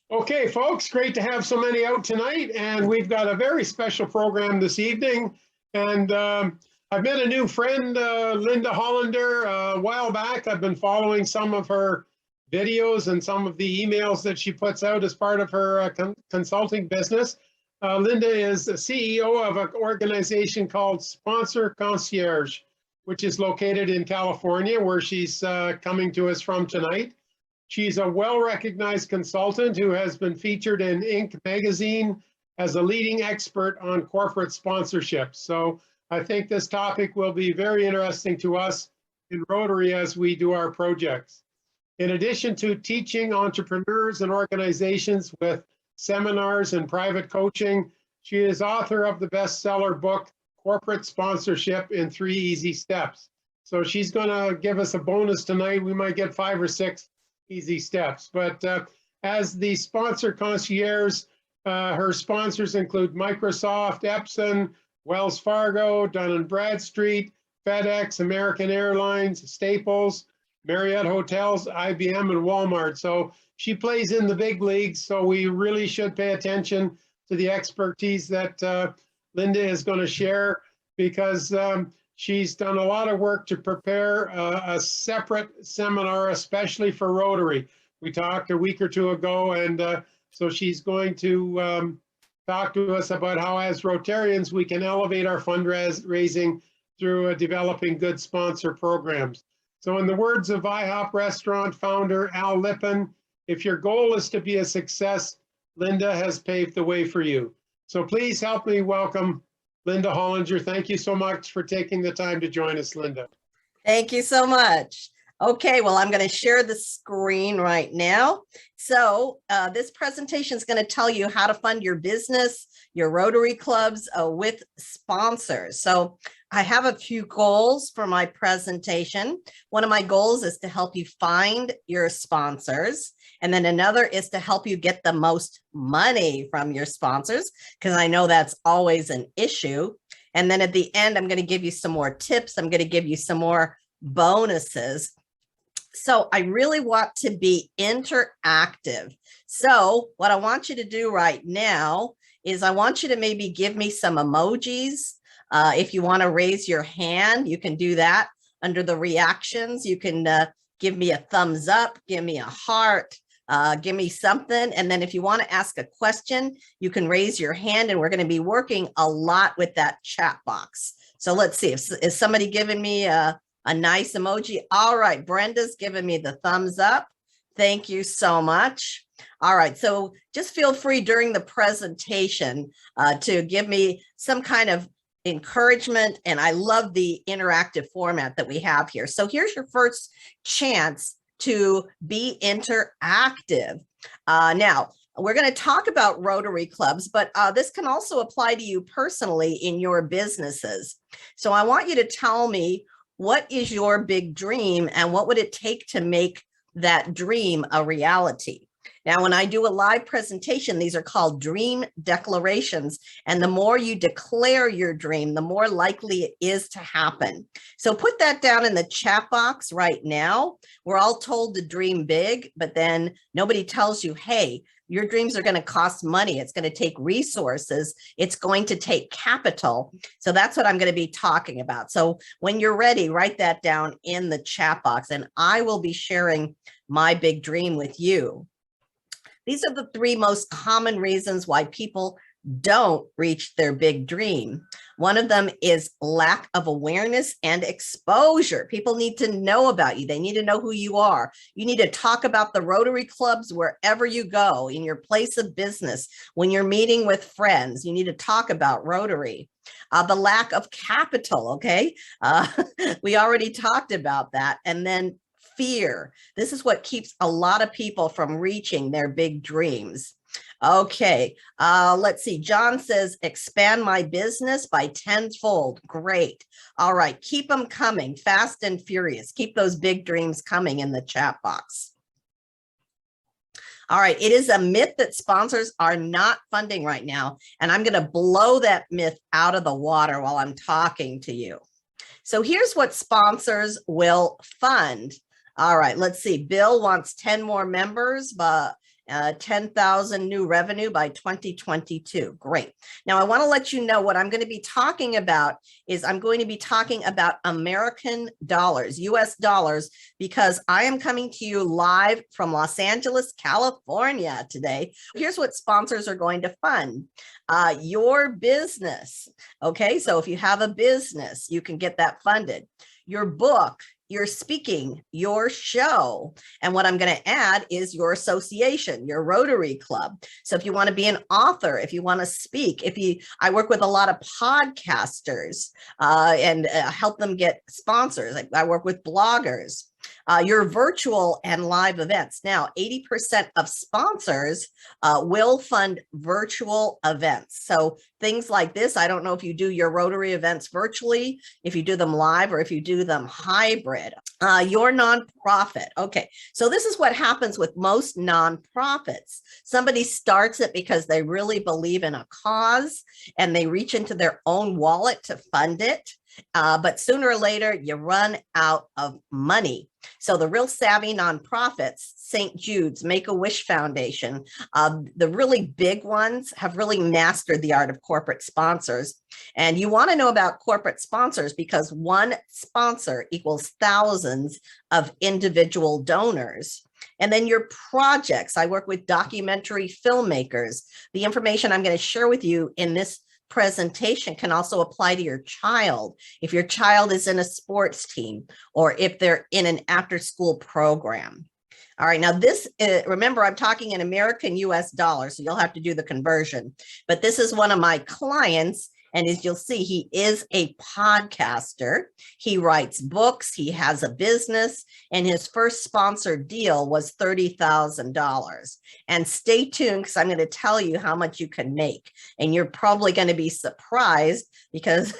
Okay, folks, great to have so many out tonight. And we've got a very special program this evening. And I've met a new friend, Linda Hollander, a while back. I've been following some of her videos and some of the emails that she puts out as part of her consulting business. Linda is the CEO of an organization called Sponsor Concierge, which is located in California, where she's coming to us from tonight. She's a well-recognized consultant who has been featured in Inc. magazine as a leading expert on corporate sponsorship. So I think this topic will be very interesting to us in Rotary as we do our projects. In addition to teaching entrepreneurs and organizations with seminars and private coaching, she is author of the bestseller book, Corporate Sponsorship in 3 Easy Steps. So she's going to give us a bonus tonight. We might get 5 or 6 easy steps. But as the sponsor concierge, her sponsors include Microsoft, Epson, Wells Fargo, Dun & Bradstreet, FedEx, American Airlines, Staples, Marriott Hotels, IBM, and Walmart. So she plays in the big leagues. So we really should pay attention to the expertise that Linda is going to share, because she's done a lot of work to prepare a separate seminar, especially for Rotary. We talked a week or two ago, and so she's going to talk to us about how, as Rotarians, we can elevate our fundraising through developing good sponsor programs. So in the words of IHOP restaurant founder Al Lippin, if your goal is to be a success, Linda has paved the way for you. So please help me welcome Linda Hollander. Thank you so much for taking the time to join us, Linda. Thank you so much. Okay, well, I'm going to share the screen right now. So this presentation is going to tell you how to fund your business, your Rotary clubs with sponsors. So I have a few goals for my presentation. One of my goals is to help you find your sponsors. And then another is to help you get the most money from your sponsors, because I know that's always an issue. And then at the end, I'm going to give you some more tips. I'm going to give you some more bonuses. So I really want to be interactive. So what I want you to do right now is I want you to maybe give me some emojis. If you want to raise your hand, you can do that under the reactions. You can give me a thumbs up, give me a heart, give me something. And then if you want to ask a question, you can raise your hand, and we're going to be working a lot with that chat box. So let's see, is somebody giving me a nice emoji? All right, Brenda's giving me the thumbs up. Thank you so much. All right, so just feel free during the presentation to give me some kind of encouragement, and I love the interactive format that we have here. So here's your first chance to be interactive. Now, we're going to talk about Rotary clubs, but this can also apply to you personally in your businesses. So I want you to tell me, what is your big dream, and what would it take to make that dream a reality? Now, when I do a live presentation, these are called dream declarations. And the more you declare your dream, the more likely it is to happen. So put that down in the chat box right now. We're all told to dream big, but then nobody tells you, hey, your dreams are going to cost money. It's going to take resources. It's going to take capital. So that's what I'm going to be talking about. So when you're ready, write that down in the chat box, and I will be sharing my big dream with you. These are the 3 most common reasons why people don't reach their big dream. One of them is lack of awareness and exposure. People need to know about you. They need to know who you are. You need to talk about the Rotary clubs wherever you go, in your place of business, when you're meeting with friends. You need to talk about Rotary. The lack of capital, okay? We already talked about that. And then fear. This is what keeps a lot of people from reaching their big dreams. Okay, let's see. John says, expand my business by 10-fold. Great. All right, keep them coming, fast and furious. Keep those big dreams coming in the chat box. All right, it is a myth that sponsors are not funding right now, and I'm going to blow that myth out of the water while I'm talking to you. So here's what sponsors will fund. All right, let's see. Bill wants 10 more members, 10,000 new revenue by 2022. Great. Now I want to let you know what I'm going to be talking about is I'm going to be talking about American dollars, US dollars, because I am coming to you live from Los Angeles, California today. Here's what sponsors are going to fund. Your business. Okay, so if you have a business, you can get that funded. Your book, your speaking, your show. And what I'm going to add is your association, your Rotary Club. So if you want to be an author, if you want to speak, I work with a lot of podcasters and help them get sponsors. I work with bloggers. Your virtual and live events. Now, 80% of sponsors will fund virtual events. So things like this, I don't know if you do your Rotary events virtually, if you do them live, or if you do them hybrid. Your nonprofit. Okay, so this is what happens with most nonprofits. Somebody starts it because they really believe in a cause and they reach into their own wallet to fund it. But sooner or later, you run out of money. So the real savvy nonprofits, St. Jude's, Make-A-Wish Foundation, the really big ones have really mastered the art of corporate sponsors. And you want to know about corporate sponsors because one sponsor equals thousands of individual donors. And then your projects. I work with documentary filmmakers. The information I'm going to share with you in this presentation can also apply to your child. If your child is in a sports team or if they're in an after-school program. All right, now this, remember I'm talking in American US dollars, so you'll have to do the conversion. But this is one of my clients, and as you'll see, he is a podcaster. He writes books, he has a business, and his first sponsored deal was $30,000. And stay tuned because I'm going to tell you how much you can make. And you're probably going to be surprised because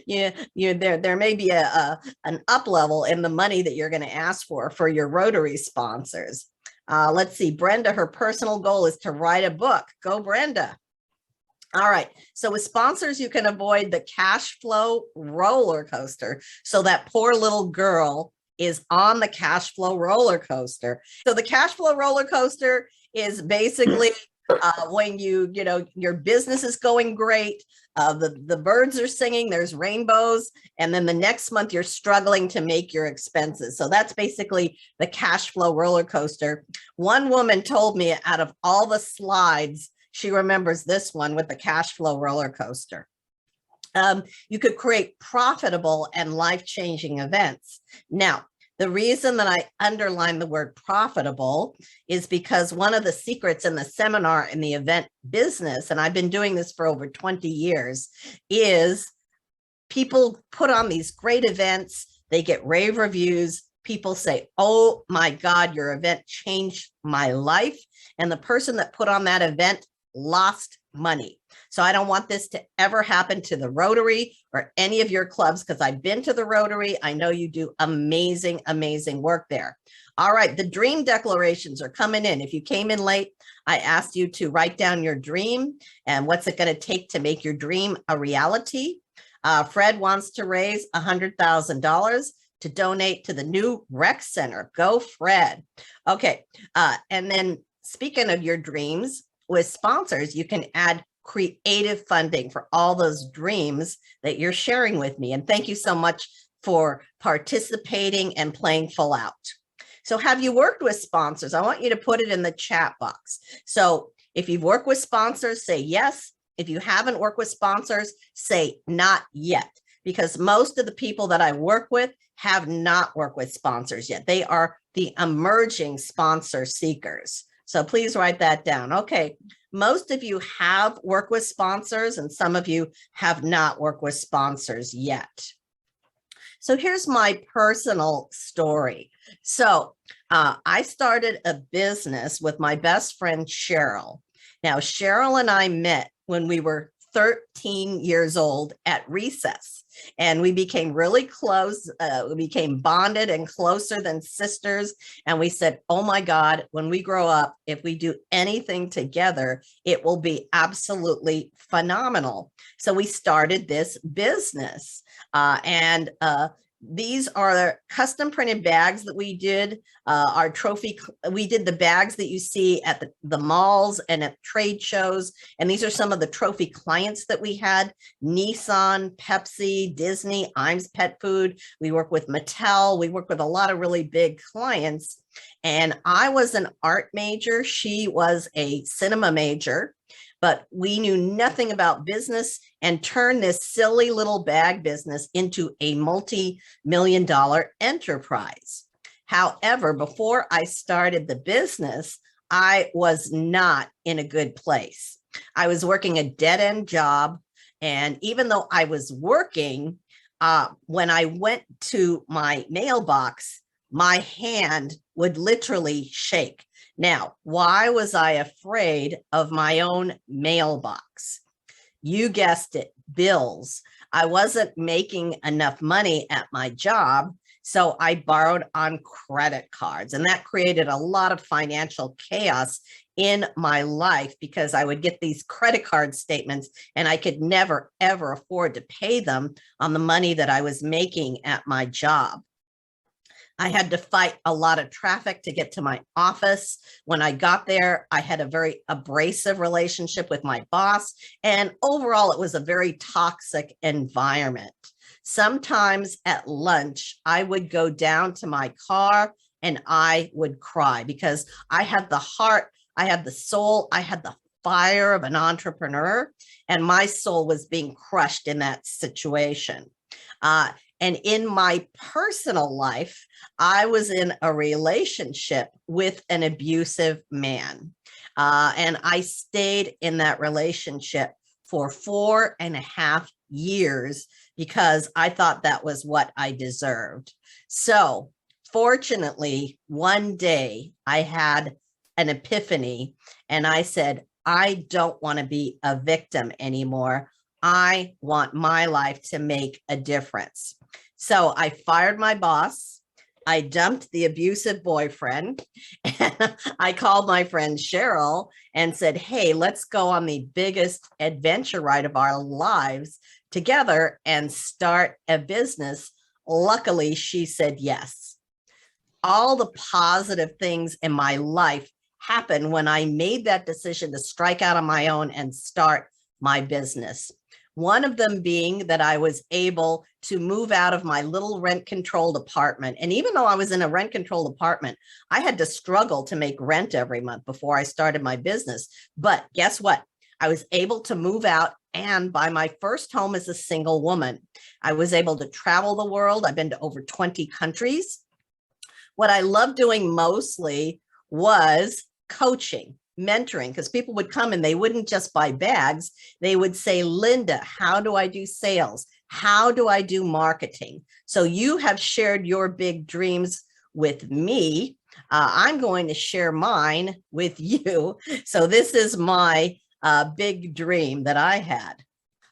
there may be an up level in the money that you're going to ask for your Rotary sponsors. Let's see, Brenda, her personal goal is to write a book. Go, Brenda. All right, so with sponsors, you can avoid the cash flow roller coaster. So that poor little girl is on the cash flow roller coaster. So the cash flow roller coaster is basically when your business is going great, the birds are singing, there's rainbows, and then the next month you're struggling to make your expenses. So that's basically the cash flow roller coaster. One woman told me out of all the slides, she remembers this one with the cash flow roller coaster. You could create profitable and life-changing events. Now, the reason that I underline the word profitable is because one of the secrets in the seminar in the event business, and I've been doing this for over 20 years, is people put on these great events, they get rave reviews, people say, oh my God, your event changed my life. And the person that put on that event lost money. So I don't want this to ever happen to the Rotary or any of your clubs because I've been to the Rotary. I know you do amazing, amazing work there. All right, the dream declarations are coming in. If you came in late, I asked you to write down your dream and what's it going to take to make your dream a reality. Fred wants to raise $100,000 to donate to the new rec center. Go, Fred. Okay, and then speaking of your dreams, with sponsors, you can add creative funding for all those dreams that you're sharing with me. And thank you so much for participating and playing full out. So have you worked with sponsors? I want you to put it in the chat box. So if you've worked with sponsors, say yes. If you haven't worked with sponsors, say not yet, because most of the people that I work with have not worked with sponsors yet. They are the emerging sponsor seekers. So please write that down. Okay, most of you have worked with sponsors and some of you have not worked with sponsors yet. So here's my personal story. So I started a business with my best friend, Cheryl. Now, Cheryl and I met when we were 13 years old at recess. And we became really close. We became bonded and closer than sisters. And we said, oh my God, when we grow up, if we do anything together, it will be absolutely phenomenal. So we started this business. These are custom printed bags that we did. Our trophy, we did the bags that you see at the malls and at trade shows. And these are some of the trophy clients that we had: Nissan, Pepsi, Disney, Iams Pet Food. We work with Mattel. We work with a lot of really big clients. And I was an art major. She was a cinema major, but we knew nothing about business and turned this silly little bag business into a multi-million-dollar enterprise. However, before I started the business, I was not in a good place. I was working a dead-end job. And even though I was working, when I went to my mailbox, my hand would literally shake. Now, why was I afraid of my own mailbox? You guessed it, bills. I wasn't making enough money at my job, so I borrowed on credit cards, and that created a lot of financial chaos in my life because I would get these credit card statements and I could never, ever afford to pay them on the money that I was making at my job. I had to fight a lot of traffic to get to my office. When I got there, I had a very abrasive relationship with my boss. And overall, it was a very toxic environment. Sometimes at lunch, I would go down to my car and I would cry because I had the heart, I had the soul, I had the fire of an entrepreneur, and my soul was being crushed in that situation. And in my personal life, I was in a relationship with an abusive man. And I stayed in that relationship for 4.5 years because I thought that was what I deserved. So fortunately, one day I had an epiphany and I said, I don't want to be a victim anymore. I want my life to make a difference. So I fired my boss. I dumped the abusive boyfriend. And I called my friend Cheryl and said, hey, let's go on the biggest adventure ride of our lives together and start a business. Luckily, she said yes. All the positive things in my life happened when I made that decision to strike out on my own and start my business. One of them being that I was able to move out of my little rent-controlled apartment. And even though I was in a rent-controlled apartment, I had to struggle to make rent every month before I started my business. But guess what? I was able to move out and buy my first home as a single woman. I was able to travel the world. I've been to over 20 countries. What I loved doing mostly was coaching, mentoring, because people would come and they wouldn't just buy bags. They would say, Linda, how do I do sales? How do I do marketing? So you have shared your big dreams with me. I'm going to share mine with you. So this is my big dream that I had.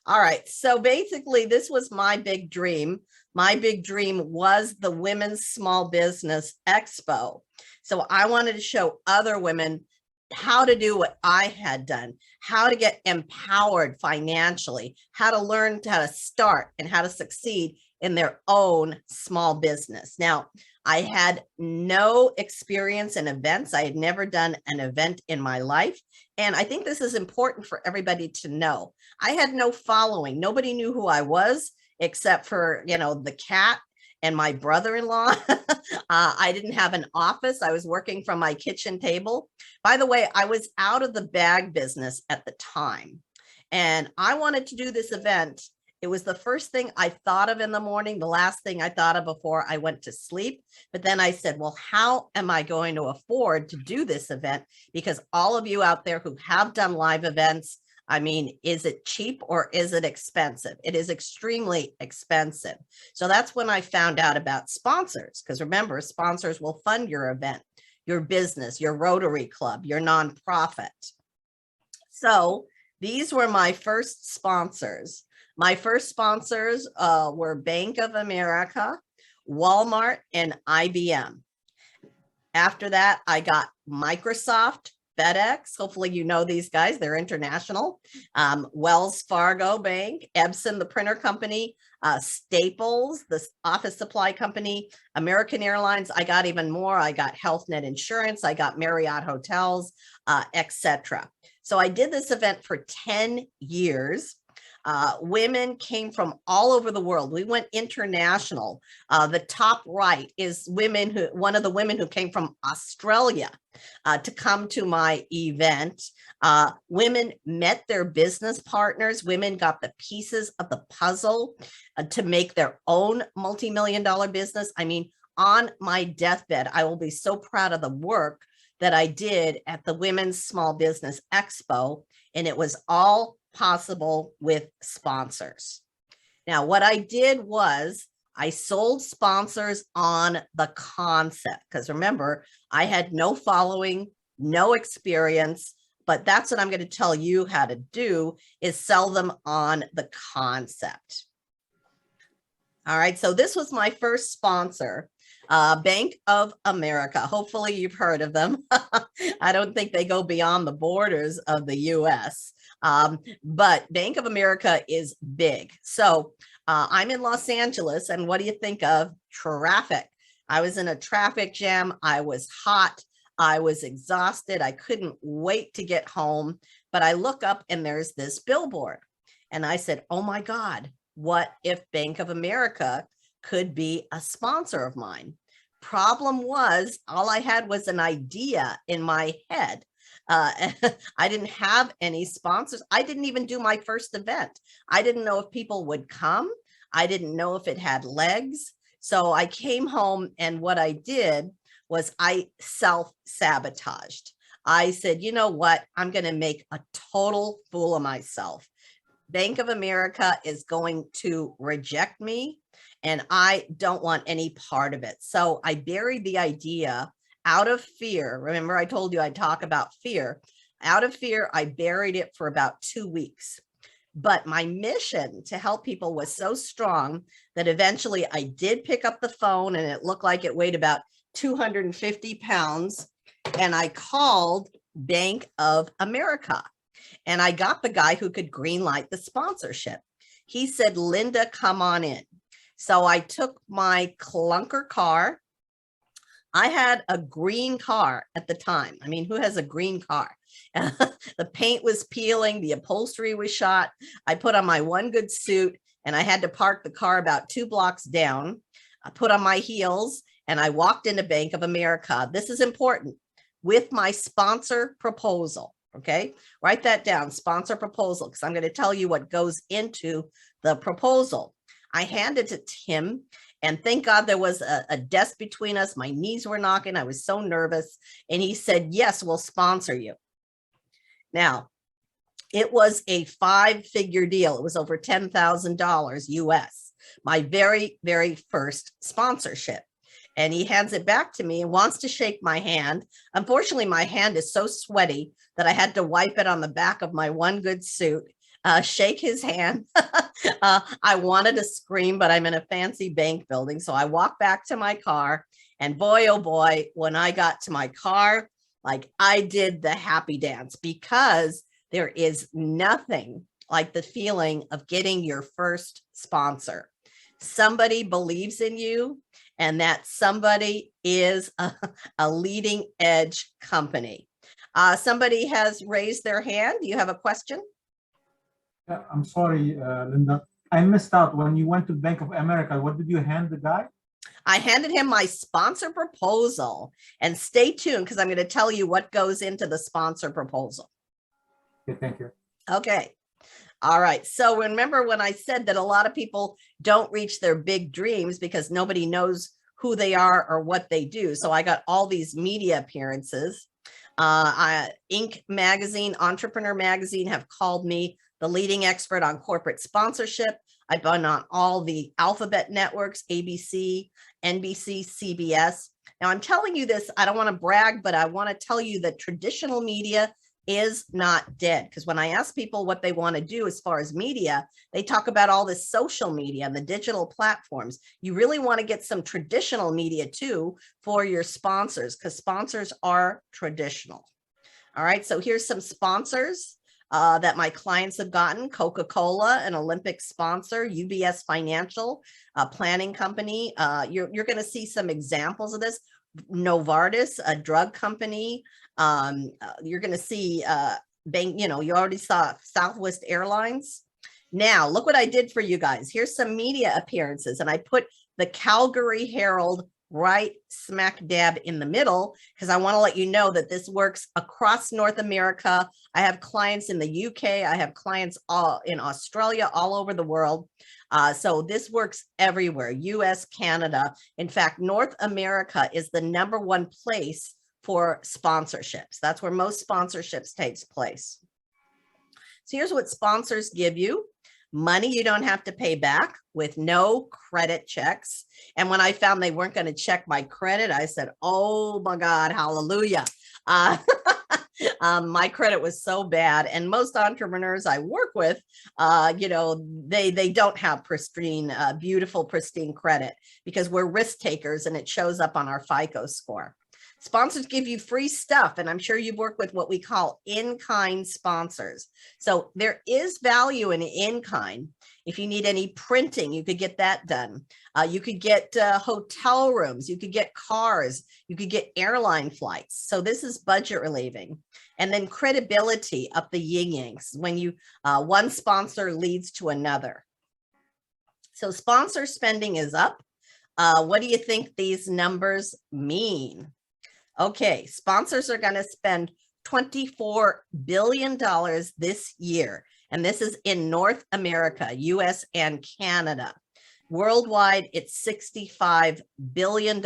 All right. So basically, this was my big dream. My big dream was the Women's Small Business Expo. So I wanted to show other women how to do what I had done, how to get empowered financially, how to learn how to start and how to succeed in their own small business. Now, I had no experience in events. I had never done an event in my life. And I think this is important for everybody to know. I had no following. Nobody knew who I was except for, the cat and my brother-in-law. I didn't have an office. I was working from my kitchen table. By the way, I was out of the bag business at the time, and I wanted to do this event. It was the first thing I thought of in the morning, the last thing I thought of before I went to sleep. But then I said, well, how am I going to afford to do this event? Because all of you out there who have done live events, I mean, is it cheap or is it expensive? It is extremely expensive. So that's when I found out about sponsors, because remember, sponsors will fund your event, your business, your Rotary Club, your nonprofit. So these were my first sponsors. My first sponsors were Bank of America, Walmart, and IBM. After that, I got Microsoft, FedEx. Hopefully you know these guys. They're international. Wells Fargo Bank, Epson, the printer company, Staples, the office supply company, American Airlines. I got even more. I got HealthNet Insurance. I got Marriott Hotels, etc. So I did this event for 10 years. Women came from all over the world. We went international. The top right is one of the women who came from Australia to come to my event. Women met their business partners. Women got the pieces of the puzzle to make their own multi-million-dollar business. I mean, on my deathbed, I will be so proud of the work that I did at the Women's Small Business Expo, and it was all possible with sponsors. Now, what I did was I sold sponsors on the concept, because remember, I had no following, no experience, but that's what I'm going to tell you how to do, is sell them on the concept. All right, so this was my first sponsor, Bank of America. Hopefully you've heard of them. I don't think they go beyond the borders of the US. But Bank of America is big. So I'm in Los Angeles, and what do you think of traffic? I was in a traffic jam. I was hot. I was exhausted. I couldn't wait to get home. But I look up and there's this billboard. And I said, oh my God, what if Bank of America could be a sponsor of mine? Problem was, all I had was an idea in my head. I didn't have any sponsors. I didn't even do my first event. I didn't know if people would come. I didn't know if it had legs. So I came home, and what I did was I self-sabotaged. I said, you know what? I'm going to make a total fool of myself. Bank of America is going to reject me, and I don't want any part of it. So I buried the idea out of fear. Remember, I told you I'd talk about fear. Out of fear, I buried it for about 2 weeks. But my mission to help people was so strong that eventually I did pick up the phone, and it looked like it weighed about 250 pounds. And I called Bank of America, and I got the guy who could greenlight the sponsorship. He said, Linda, come on in. So I took my clunker car. I had a green car at the time. I mean, who has a green car? The paint was peeling, the upholstery was shot. I put on my one good suit, and I had to park the car about 2 blocks down. I put on my heels, and I walked into Bank of America. This is important, with my sponsor proposal. Okay, write that down, sponsor proposal, because I'm going to tell you what goes into the proposal. I handed it to him, and thank God there was a desk between us. My knees were knocking. I was so nervous. And he said, yes, we'll sponsor you. Now, it was a 5-figure deal. It was over $10,000 US, my very, very first sponsorship. And he hands it back to me and wants to shake my hand. Unfortunately, my hand is so sweaty that I had to wipe it on the back of my one good suit. Shake his hand. I wanted to scream, but I'm in a fancy bank building. So I walked back to my car, and boy, oh boy, when I got to my car, like, I did the happy dance, because there is nothing like the feeling of getting your first sponsor. Somebody believes in you, and that somebody is a leading edge company. Somebody has raised their hand. Do you have a question? I'm sorry, Linda. I missed out. When you went to Bank of America, what did you hand the guy? I handed him my sponsor proposal, and stay tuned, because I'm going to tell you what goes into the sponsor proposal. Okay, thank you. Okay. All right. So remember when I said that a lot of people don't reach their big dreams because nobody knows who they are or what they do. So I got all these media appearances. Inc. magazine, Entrepreneur magazine have called me the leading expert on corporate sponsorship. I've been on all the alphabet networks, ABC, NBC, CBS. Now I'm telling you this, I don't want to brag, but I want to tell you that traditional media is not dead. Because when I ask people what they want to do as far as media, they talk about all this social media and the digital platforms. You really want to get some traditional media too for your sponsors, because sponsors are traditional. All right, so here's some sponsors that my clients have gotten. Coca-Cola, an Olympic sponsor, UBS Financial, a planning company. You're going to see some examples of this. Novartis, a drug company. You're going to see bank, you already saw Southwest Airlines. Now, look what I did for you guys. Here's some media appearances, and I put the Calgary Herald right smack dab in the middle because I want to let you know that this works across North America. I have clients in the UK. I have clients all in Australia, all over the world. So this works everywhere, US, Canada. In fact, North America is the #1 place for sponsorships. That's where most sponsorships takes place. So here's what sponsors give you. Money you don't have to pay back with no credit checks. And when I found they weren't going to check my credit, I said, oh my God, hallelujah. My credit was so bad. And most entrepreneurs I work with, they don't have pristine, beautiful, pristine credit because we're risk takers and it shows up on our FICO score. Sponsors give you free stuff, and I'm sure you've worked with what we call in-kind sponsors. So there is value in in-kind. If you need any printing, you could get that done. You could get hotel rooms, you could get cars, you could get airline flights. So this is budget relieving. And then credibility up the yin-yangs when you one sponsor leads to another. So sponsor spending is up. What do you think these numbers mean? Okay, sponsors are going to spend $24 billion this year. And this is in North America, US and Canada. Worldwide, it's $65 billion.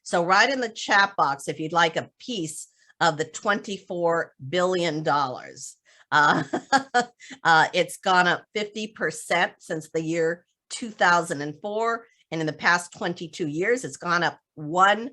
So write in the chat box if you'd like a piece of the $24 billion. It's gone up 50% since the year 2004. And in the past 22 years, it's gone up 100%.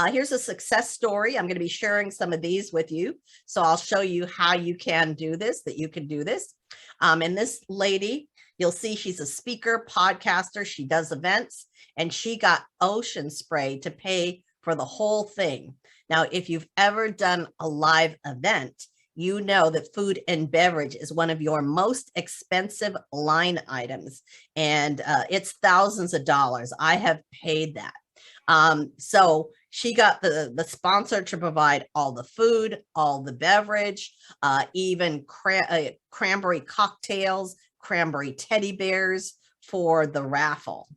Here's a success story. I'm going to be sharing some of these with you. So I'll show you how you can do this, that you can do this. And this lady, you'll see she's a speaker, podcaster. She does events, and she got Ocean Spray to pay for the whole thing. Now, if you've ever done a live event, you know that food and beverage is one of your most expensive line items, and it's thousands of dollars. I have paid that. So she got the sponsor to provide all the food, all the beverage, even cranberry cocktails, cranberry teddy bears for the raffle.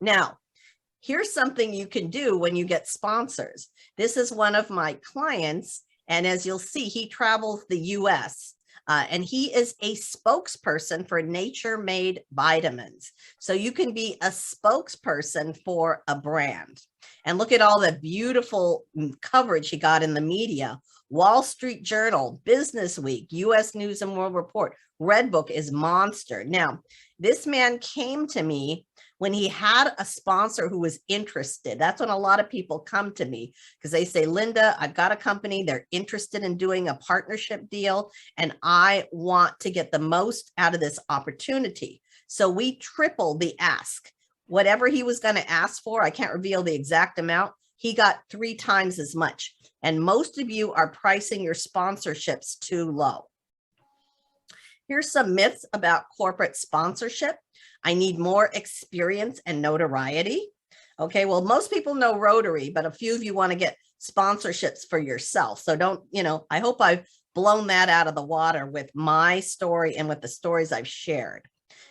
Now, here's something you can do when you get sponsors. This is one of my clients, and as you'll see, he travels the US. And he is a spokesperson for Nature Made vitamins. So you can be a spokesperson for a brand. And look at all the beautiful coverage he got in the media. Wall Street Journal, Business Week, US News and World Report, Redbook is monster. Now, this man came to me when he had a sponsor who was interested. That's when a lot of people come to me because they say, Linda, I've got a company. They're interested in doing a partnership deal, and I want to get the most out of this opportunity. So we tripled the ask. Whatever he was going to ask for, I can't reveal the exact amount, he got 3 times as much. And most of you are pricing your sponsorships too low. Here's some myths about corporate sponsorship. I need more experience and notoriety. Okay, well, most people know Rotary, but a few of you want to get sponsorships for yourself. So don't, I hope I've blown that out of the water with my story and with the stories I've shared.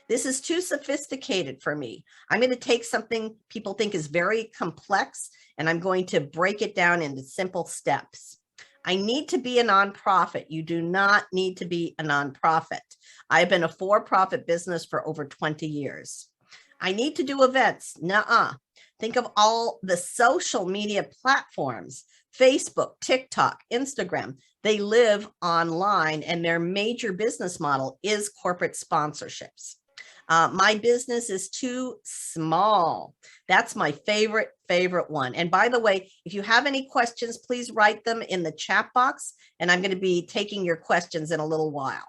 This is too sophisticated for me. I'm going to take something people think is very complex, and I'm going to break it down into simple steps. I need to be a nonprofit. You do not need to be a nonprofit. I've been a for-profit business for over 20 years. I need to do events. Nuh-uh. Think of all the social media platforms, Facebook, TikTok, Instagram. They live online, and their major business model is corporate sponsorships. My business is too small. That's my favorite one. And by the way, if you have any questions, please write them in the chat box, and I'm going to be taking your questions in a little while.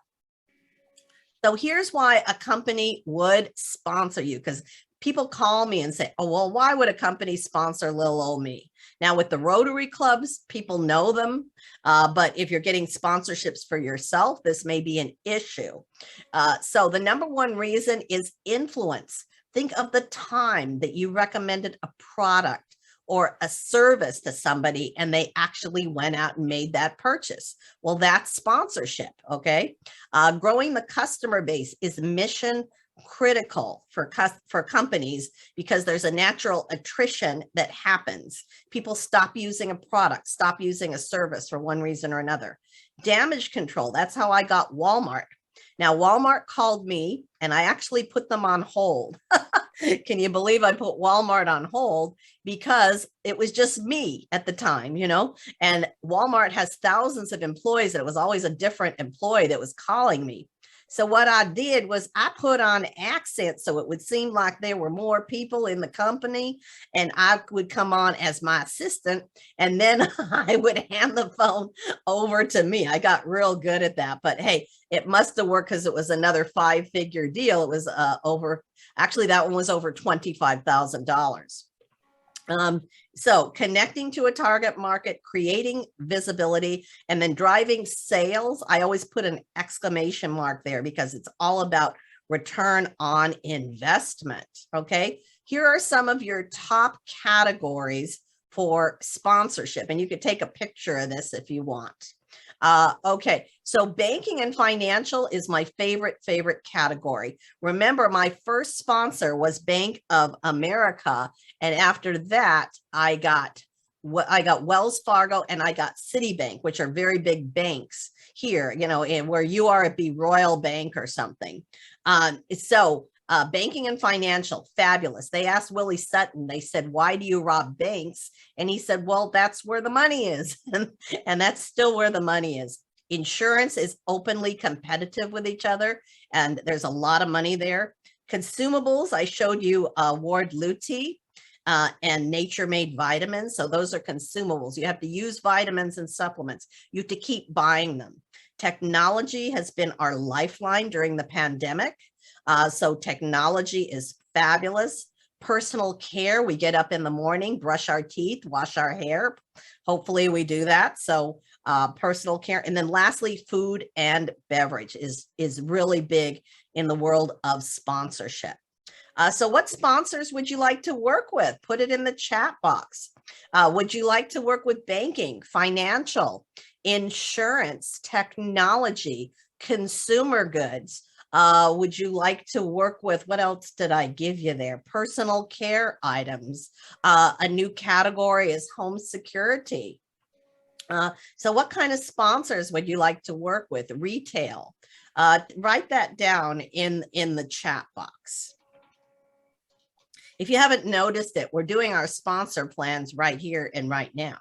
So here's why a company would sponsor you, because people call me and say, oh, well, why would a company sponsor little old me? Now with the Rotary clubs, people know them, but if you're getting sponsorships for yourself, this may be an issue. So the number one reason is influence. Think of the time that you recommended a product or a service to somebody and they actually went out and made that purchase. Well, that's sponsorship, okay? Growing the customer base is mission critical for companies because there's a natural attrition that happens. People stop using a product, stop using a service for one reason or another. Damage control, that's how I got Walmart. Now, Walmart called me and I actually put them on hold. Can you believe I put Walmart on hold? Because it was just me at the time, you know, and Walmart has thousands of employees. And it was always a different employee that was calling me. So what I did was I put on accents so it would seem like there were more people in the company, and I would come on as my assistant, and then I would hand the phone over to me. I got real good at that, but hey, it must have worked because it was another 5-figure deal. It was actually that one was over $25,000. So connecting to a target market, creating visibility, and then driving sales. I always put an exclamation mark there because it's all about return on investment. Okay. Here are some of your top categories for sponsorship, and you could take a picture of this if you want. Okay, so banking and financial is my favorite category. Remember, my first sponsor was Bank of America, and after that, I got Wells Fargo and I got Citibank, which are very big banks here. You know, and where you are, it'd be Royal Bank or something. Banking and financial, fabulous. They asked Willie Sutton, they said, why do you rob banks? And he said, well, that's where the money is. And that's still where the money is. Insurance is openly competitive with each other, and there's a lot of money there. Consumables, I showed you Ward Luty and Nature Made vitamins. So those are consumables. You have to use vitamins and supplements. You have to keep buying them. Technology has been our lifeline during the pandemic. So technology is fabulous. Personal care, we get up in the morning, brush our teeth, wash our hair. Hopefully we do that. So personal care. And then lastly, food and beverage is really big in the world of sponsorship. So what sponsors would you like to work with? Put it in the chat box. Would you like to work with banking, financial, insurance, technology, consumer goods? Would you like to work with, what else did I give you there? Personal care items. A new category is home security. So what kind of sponsors would you like to work with? Retail. Write that down in the chat box. If you haven't noticed it, we're doing our sponsor plans right here and right now.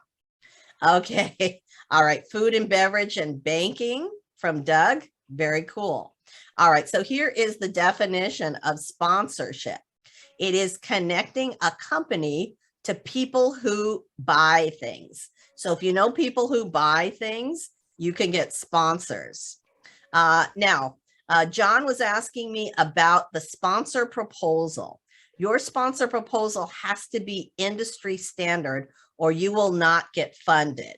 Okay. All right. Food and beverage and banking from Doug. Very cool. All right. So here is the definition of sponsorship. It is connecting a company to people who buy things. So if you know people who buy things, you can get sponsors. Now, John was asking me about the sponsor proposal. Your sponsor proposal has to be industry standard or you will not get funded.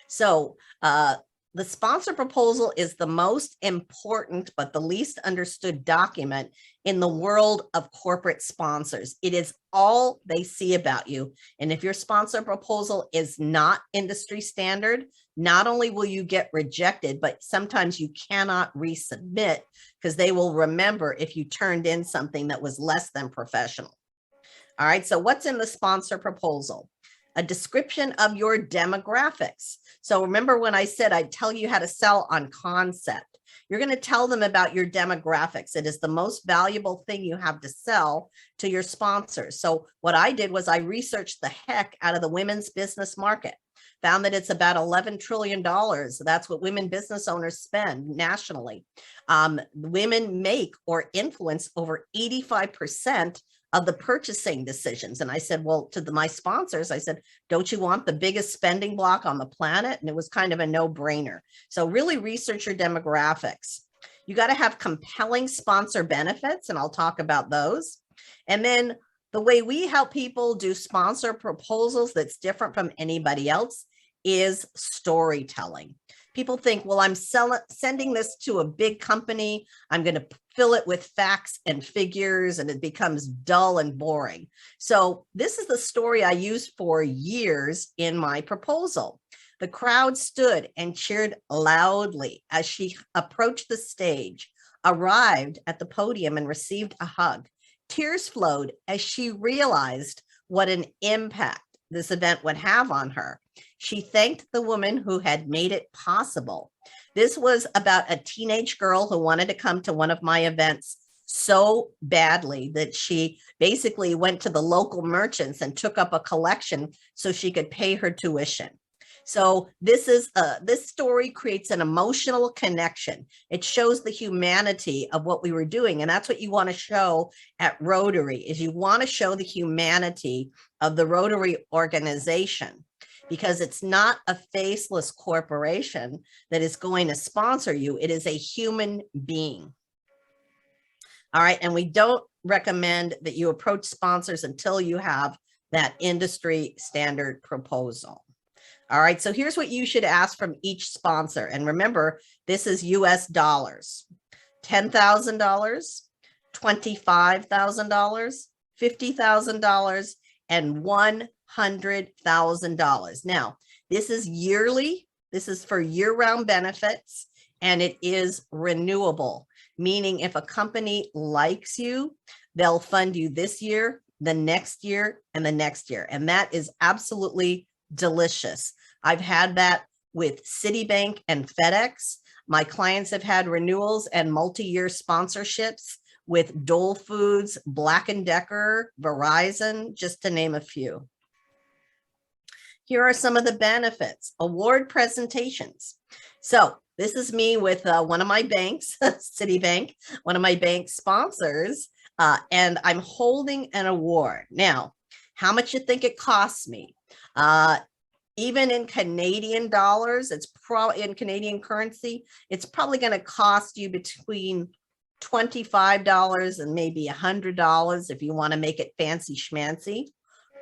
So the sponsor proposal is the most important but the least understood document in the world of corporate sponsors. It is all they see about you. And if your sponsor proposal is not industry standard, not only will you get rejected, but sometimes you cannot resubmit because they will remember if you turned in something that was less than professional. All right, so what's in the sponsor proposal? A description of your demographics. So remember when I said I'd tell you how to sell on concept. You're going to tell them about your demographics. It is the most valuable thing you have to sell to your sponsors. So what I did was I researched the heck out of the women's business market, found that it's about $11 trillion. That's what women business owners spend nationally. Women make or influence over 85% of the purchasing decisions. And I said, well, to my sponsors, I said, don't you want the biggest spending block on the planet? And it was kind of a no-brainer. So really research your demographics. You got to have compelling sponsor benefits, and I'll talk about those. And then The way we help people do sponsor proposals that's different from anybody else is storytelling. People think, well, I'm sending this to a big company. I'm going to fill it with facts and figures, and it becomes dull and boring. So this is the story I used for years in my proposal. The crowd stood and cheered loudly as she approached the stage, arrived at the podium, and received a hug. Tears flowed as she realized what an impact this event would have on her. She thanked the woman who had made it possible. This was about a teenage girl who wanted to come to one of my events so badly that she basically went to the local merchants and took up a collection so she could pay her tuition. So this story creates an emotional connection. It shows the humanity of what we were doing. And that's what you want to show at Rotary, is you want to show the humanity of the Rotary organization, because it's not a faceless corporation that is going to sponsor you. It is a human being. All right. And we don't recommend that you approach sponsors until you have that industry standard proposal. All right, so here's what you should ask from each sponsor. And remember, this is US dollars: $10,000, $25,000, $50,000, and $100,000. Now, this is yearly. This is for year-round benefits, and it is renewable, meaning if a company likes you, they'll fund you this year, the next year, and the next year. And that is absolutely delicious. I've had that with Citibank and FedEx. My clients have had renewals and multi-year sponsorships with Dole Foods, Black & Decker, Verizon, just to name a few. Here are some of the benefits. Award presentations. So this is me with one of my banks, Citibank, one of my bank sponsors, and I'm holding an award. Now, how much you think it costs me? Even in Canadian dollars, it's probably in Canadian currency, it's probably going to cost you between $25 and maybe $100 if you want to make it fancy schmancy.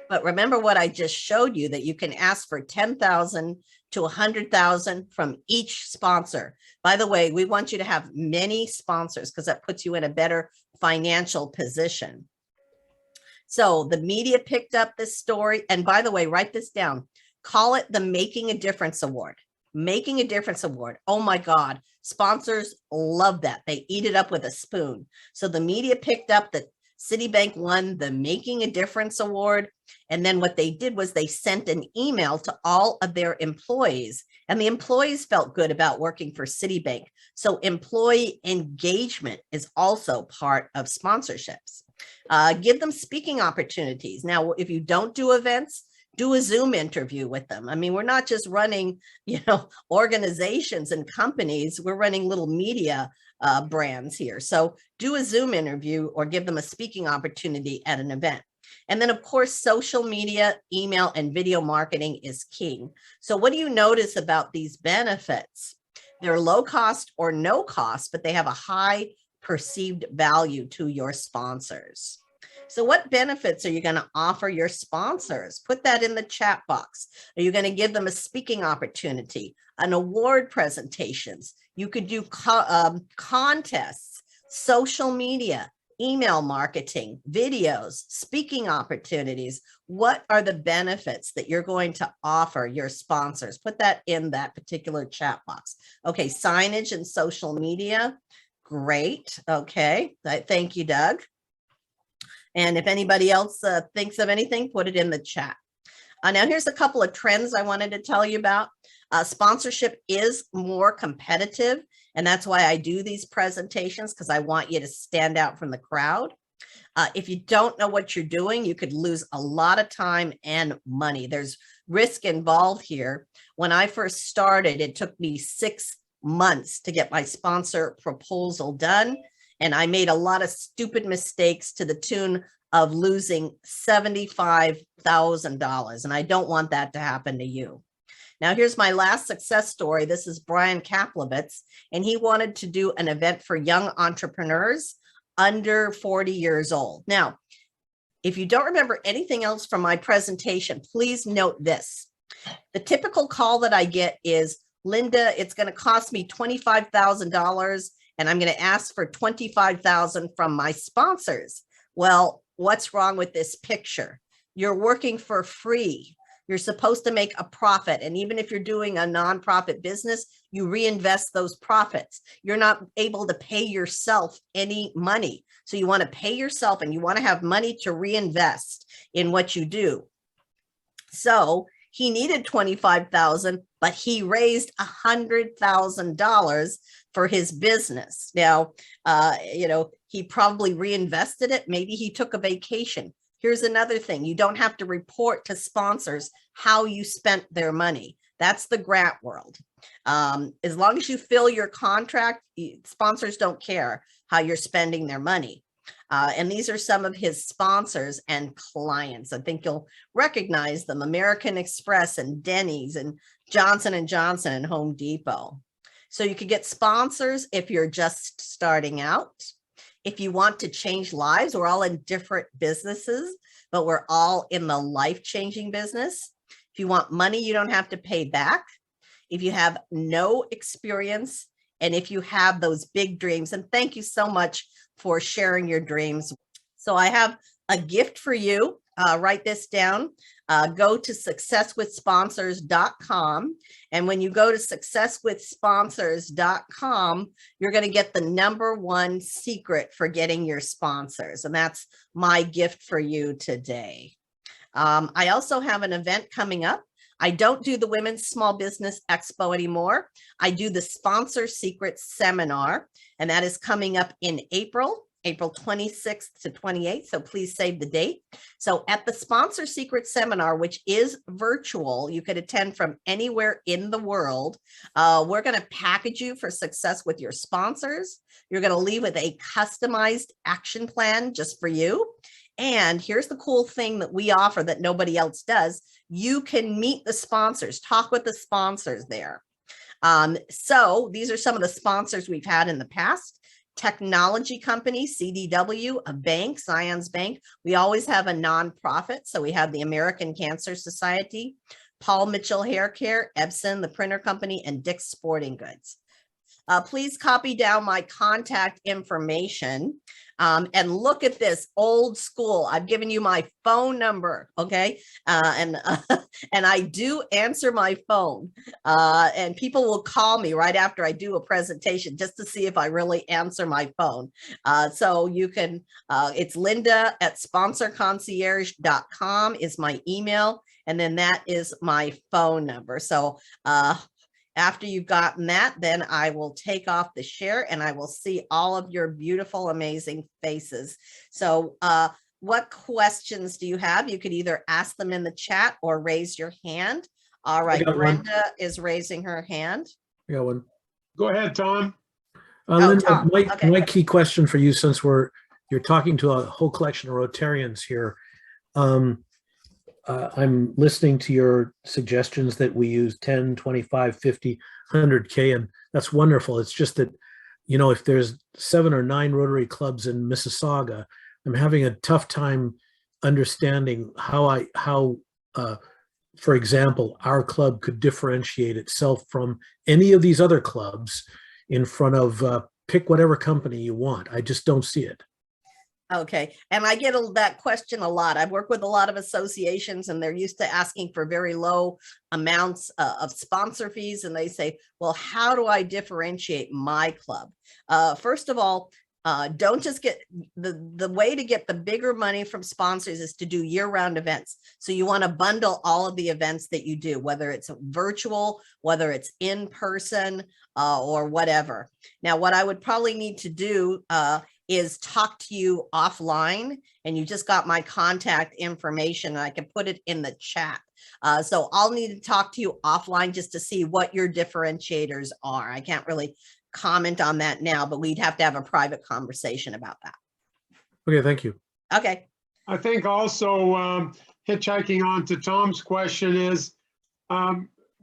But remember what I just showed you, that you can ask for $10,000 to $100,000 from each sponsor. By the way, we want you to have many sponsors because that puts you in a better financial position. So the media picked up this story. And by the way, write this down. Call it the Making a Difference Award. Making a Difference Award. Oh my God. Sponsors love that. They eat it up with a spoon. So the media picked up that Citibank won the Making a Difference Award. And then what they did was they sent an email to all of their employees. And the employees felt good about working for Citibank. So employee engagement is also part of sponsorships. Give them speaking opportunities. Now, if you don't do events, do a Zoom interview with them. I mean, we're not just running, organizations and companies. We're running little media brands here. So do a Zoom interview or give them a speaking opportunity at an event. And then, of course, social media, email, and video marketing is king. So what do you notice about these benefits? They're low cost or no cost, but they have a high perceived value to your sponsors. So what benefits are you going to offer your sponsors? Put that in the chat box. Are you going to give them a speaking opportunity, an award presentations? You could do contests, social media, email marketing, videos, speaking opportunities. What are the benefits that you're going to offer your sponsors? Put that in that particular chat box. Okay, signage and social media. Great. Okay. Thank you, Doug. And if anybody else thinks of anything, put it in the chat. Now, here's a couple of trends I wanted to tell you about. Sponsorship is more competitive, and that's why I do these presentations, because I want you to stand out from the crowd. If you don't know what you're doing, you could lose a lot of time and money. There's risk involved here. When I first started, it took me 6 months to get my sponsor proposal done. And I made a lot of stupid mistakes to the tune of losing $75,000. And I don't want that to happen to you. Now, here's my last success story. This is Brian Kaplowitz, and he wanted to do an event for young entrepreneurs under 40 years old. Now, If you don't remember anything else from my presentation, please note this. The typical call that I get is, Linda, it's going to cost me $25,000 and I'm going to ask for $25,000 from my sponsors. Well, what's wrong with this picture? You're working for free. You're supposed to make a profit. And even if you're doing a nonprofit business, you reinvest those profits. You're not able to pay yourself any money. So you want to pay yourself and you want to have money to reinvest in what you do. So he needed $25,000, but he raised $100,000 for his business. Now, he probably reinvested it. Maybe he took a vacation. Here's another thing. You don't have to report to sponsors how you spent their money. That's the grant world. As long as you fill your contract, sponsors don't care how you're spending their money. And these are some of his sponsors and clients. I think you'll recognize them: American Express and Denny's and Johnson & Johnson and Home Depot. So you could get sponsors if you're just starting out. If you want to change lives, we're all in different businesses, but we're all in the life-changing business. If you want money, you don't have to pay back. If you have no experience, and if you have those big dreams, and thank you so much for sharing your dreams. So I have a gift for you. Write this down. Go to successwithsponsors.com. And when you go to successwithsponsors.com, you're going to get the #1 secret for getting your sponsors. And that's my gift for you today. I also have an event coming up. I don't do the Women's Small Business Expo anymore. I do the Sponsor Secrets Seminar, and that is coming up in April 26th to 28th. So please save the date. So at the Sponsor Secret Seminar, which is virtual, you could attend from anywhere in the world. We're going to package you for success with your sponsors. You're going to leave with a customized action plan just for you. And here's the cool thing that we offer that nobody else does. You can meet the sponsors, talk with the sponsors there. So these are some of the sponsors we've had in the past. Technology company, CDW, a bank, Zions Bank. We always have a nonprofit. So we have the American Cancer Society, Paul Mitchell Hair Care, Epson, the printer company, and Dick's Sporting Goods. Please copy down my contact information and look at this old school. I've given you my phone number, okay? And I do answer my phone, and people will call me right after I do a presentation just to see if I really answer my phone. So you can, it's linda@sponsorconcierge.com is my email, and then that is my phone number. So after you've gotten that, then I will take off the share and I will see all of your beautiful, amazing faces. So what questions do you have? You could either ask them in the chat or raise your hand. All right, Brenda is raising her hand. I got one. Go ahead, Tom. Linda, Tom. Okay. my key question for you, since you're talking to a whole collection of Rotarians here, I'm listening to your suggestions that we use 10, 25, 50, 100K, and that's wonderful. It's just that, if there's 7 or 9 Rotary clubs in Mississauga, I'm having a tough time understanding how, for example, our club could differentiate itself from any of these other clubs in front of, pick whatever company you want. I just don't see it. Okay. And I get that question a lot. I've worked with a lot of associations and they're used to asking for very low amounts of sponsor fees. And they say, well, how do I differentiate my club? First of all, don't just get the way to get the bigger money from sponsors is to do year-round events. So you want to bundle all of the events that you do, whether it's virtual, whether it's in person, or whatever. Now, what I would probably need to do is talk to you offline, and you just got my contact information. I can put it in the chat. So I'll need to talk to you offline just to see what your differentiators are. I can't really comment on that now, but we'd have to have a private conversation about that. Okay, thank you. Okay. I think also hitchhiking on to Tom's question is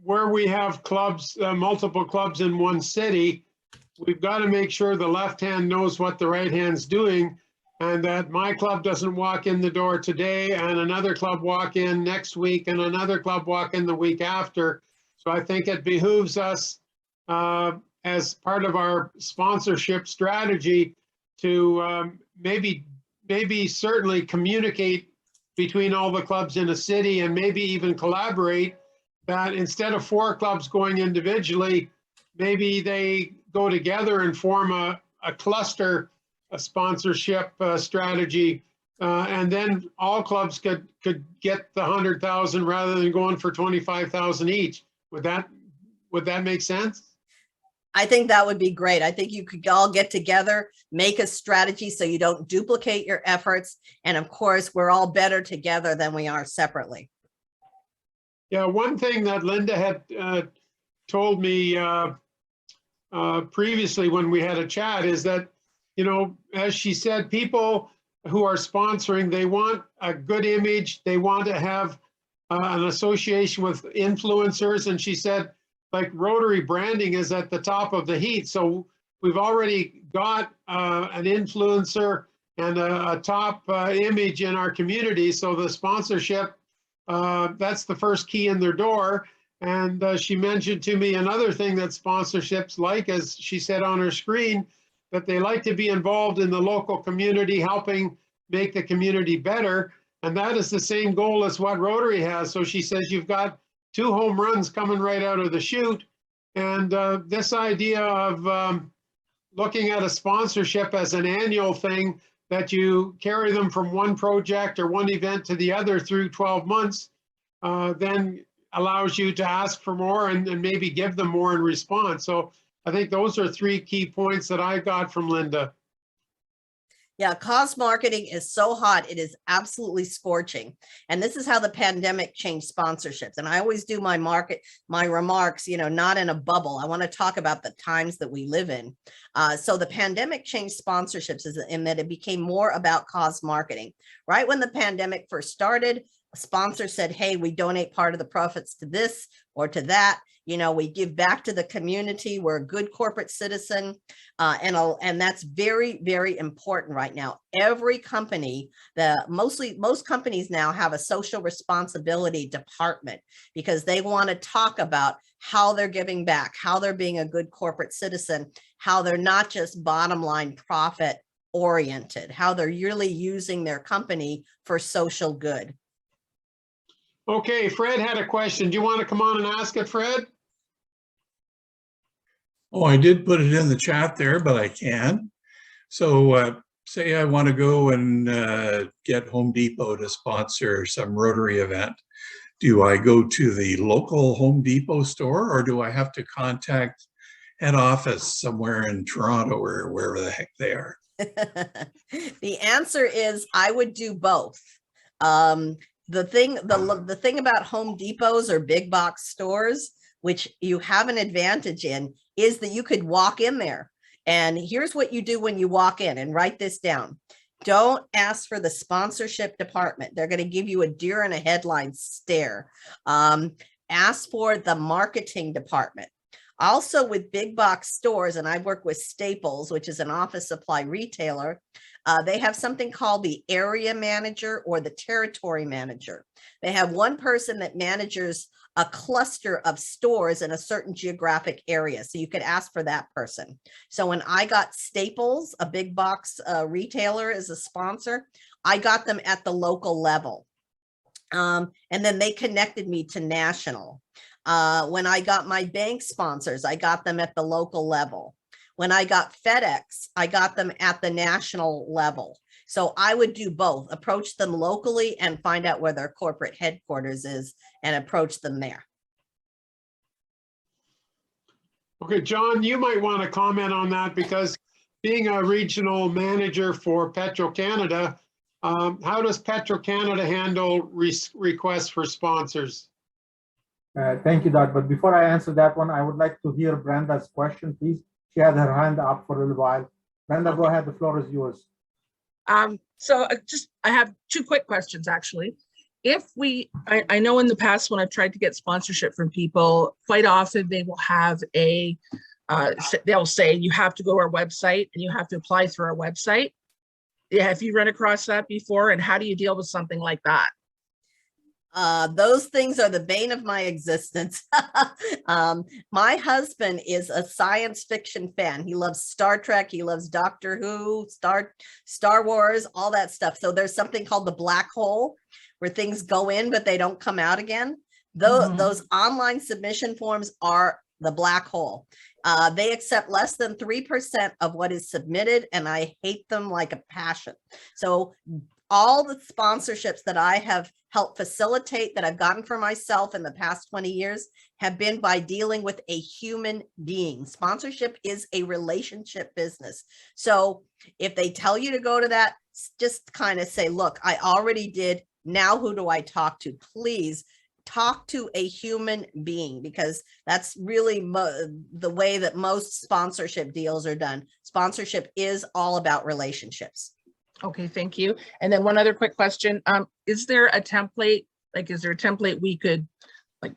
where we have clubs, multiple clubs in one city, we've got to make sure the left hand knows what the right hand's doing. and that my club doesn't walk in the door today and another club walk in next week and another club walk in the week after. So I think it behooves us as part of our sponsorship strategy to maybe certainly communicate between all the clubs in a city, and maybe even collaborate, that instead of 4 clubs going individually, maybe they go together and form a cluster, a sponsorship strategy, and then all clubs could get the 100,000 rather than going for 25,000 each. Would that make sense? I think that would be great. I think you could all get together, make a strategy so you don't duplicate your efforts. And of course, we're all better together than we are separately. Yeah, one thing that Linda had told me previously when we had a chat is that, you know, as she said, people who are sponsoring, they want a good image. They want to have an association with influencers. And she said, like, Rotary branding is at the top of the heat. So we've already got an influencer and a top image in our community. So the sponsorship, that's the first key in their door. And she mentioned to me another thing that sponsorships like, as she said on her screen, that they like to be involved in the local community, helping make the community better. And that is the same goal as what Rotary has. So she says you've got 2 home runs coming right out of the chute. And this idea of looking at a sponsorship as an annual thing, that you carry them from one project or one event to the other through 12 months, then allows you to ask for more and maybe give them more in response. So I think those are 3 key points that I got from Linda. Yeah, cause marketing is so hot. It is absolutely scorching. And this is how the pandemic changed sponsorships. And I always do my remarks, you know, not in a bubble. I want to talk about the times that we live in. So the pandemic changed sponsorships in that it became more about cause marketing. Right when the pandemic first started, a sponsor said, hey, we donate part of the profits to this or to that. You know, we give back to the community. We're a good corporate citizen. And that's very, very important right now. Every company, most companies now have a social responsibility department, because they want to talk about how they're giving back, how they're being a good corporate citizen, how they're not just bottom line profit oriented, how they're really using their company for social good. Okay, Fred had a question. Do you want to come on and ask it, Fred? Oh, I did put it in the chat there, but I can. So say I want to go and get Home Depot to sponsor some Rotary event. Do I go to the local Home Depot store, or do I have to contact head office somewhere in Toronto or wherever the heck they are? The answer is I would do both. The thing about Home Depots or big box stores, which you have an advantage in, is that you could walk in there. And here's what you do when you walk in, and write this down. Don't ask for the sponsorship department. They're going to give you a deer in a headline stare. Ask for the marketing department. Also with big box stores, and I work with Staples, which is an office supply retailer, they have something called the area manager or the territory manager. They have one person that manages a cluster of stores in a certain geographic area. So you could ask for that person. So when I got Staples, a big box retailer, as a sponsor, I got them at the local level. And then they connected me to national. When I got my bank sponsors, I got them at the local level. When I got FedEx, I got them at the national level. So I would do both, approach them locally and find out where their corporate headquarters is and approach them there. Okay, John, you might want to comment on that, because being a regional manager for Petro-Canada, how does Petro-Canada handle requests for sponsors? Thank you, Doug. But before I answer that one, I would like to hear Brenda's question, please. She had her hand up for a little while. Brenda, go ahead. The floor is yours. I have 2 quick questions, actually. I know in the past when I've tried to get sponsorship from people, quite often they will have they'll say you have to go to our website and you have to apply through our website. Yeah, have you run across that before, and how do you deal with something like that? Those things are the bane of my existence. My husband is a science fiction fan. He loves Star Trek. He loves Doctor Who, Star Wars, all that stuff. So there's something called the black hole where things go in, but they don't come out again. Those online submission forms are the black hole. They accept less than 3% of what is submitted, and I hate them like a passion. So all the sponsorships that I have helped facilitate that I've gotten for myself in the past 20 years have been by dealing with a human being. Sponsorship is a relationship business. So if they tell you to go to that, just kind of say, look, I already did. Now who do I talk to? Please talk to a human being, because that's really the way that most sponsorship deals are done. Sponsorship is all about relationships. Okay, thank you. And then one other quick question. Is there a template, is there a template we could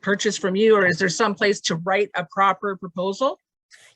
purchase from you, or is there some place to write a proper proposal?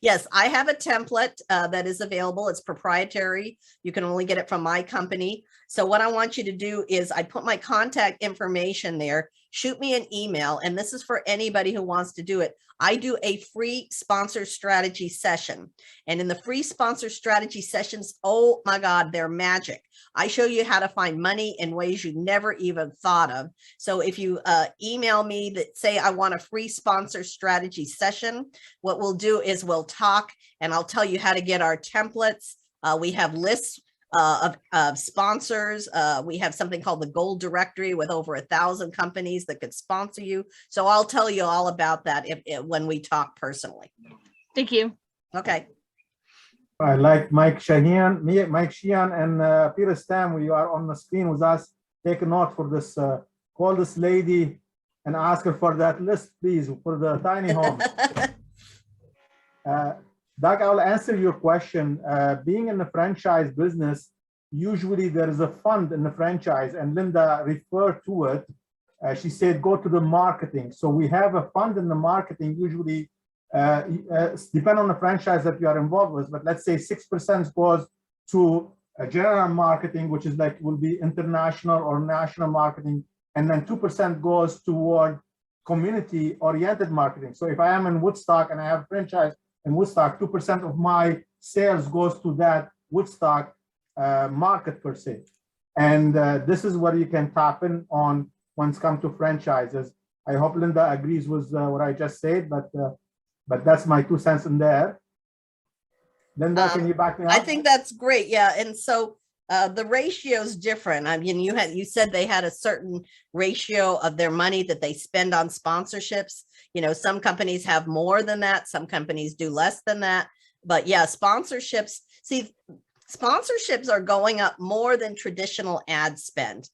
Yes, I have a template that is available. It's proprietary. You can only get it from my company. So what I want you to do is I put my contact information there. Shoot me an email, and this is for anybody who wants to do it. I do a free sponsor strategy session, and in the free sponsor strategy sessions, oh my God, they're magic. I show you how to find money in ways you never even thought of. So if you email me that say, I want a free sponsor strategy session, what we'll do is we'll talk, and I'll tell you how to get our templates. We have lists of sponsors. We have something called the Gold Directory with over 1,000 companies that could sponsor you. So I'll tell you all about that when we talk personally. Thank you. Okay. I like Mike Sheehan and Peter Stam. We are on the screen with us. Take a note for this. Call this lady and ask her for that list, please, for the tiny home. Doug, I'll answer your question. Being in the franchise business, usually there is a fund in the franchise, and Linda referred to it. She said, go to the marketing. So we have a fund in the marketing, usually depend on the franchise that you are involved with, but let's say 6% goes to general marketing, which is will be international or national marketing, and then 2% goes toward community-oriented marketing. So if I am in Woodstock and I have a franchise in Woodstock, 2% of my sales goes to that Woodstock market per se. And this is where you can tap in on when it comes to franchises. I hope Linda agrees with what I just said, but that's my 2 cents in there. Linda, can you back me up? I think that's great. Yeah. And so the ratio is different. I mean, you said they had a certain ratio of their money that they spend on sponsorships. You know, some companies have more than that. Some companies do less than that. But yeah, sponsorships are going up more than traditional ad spend.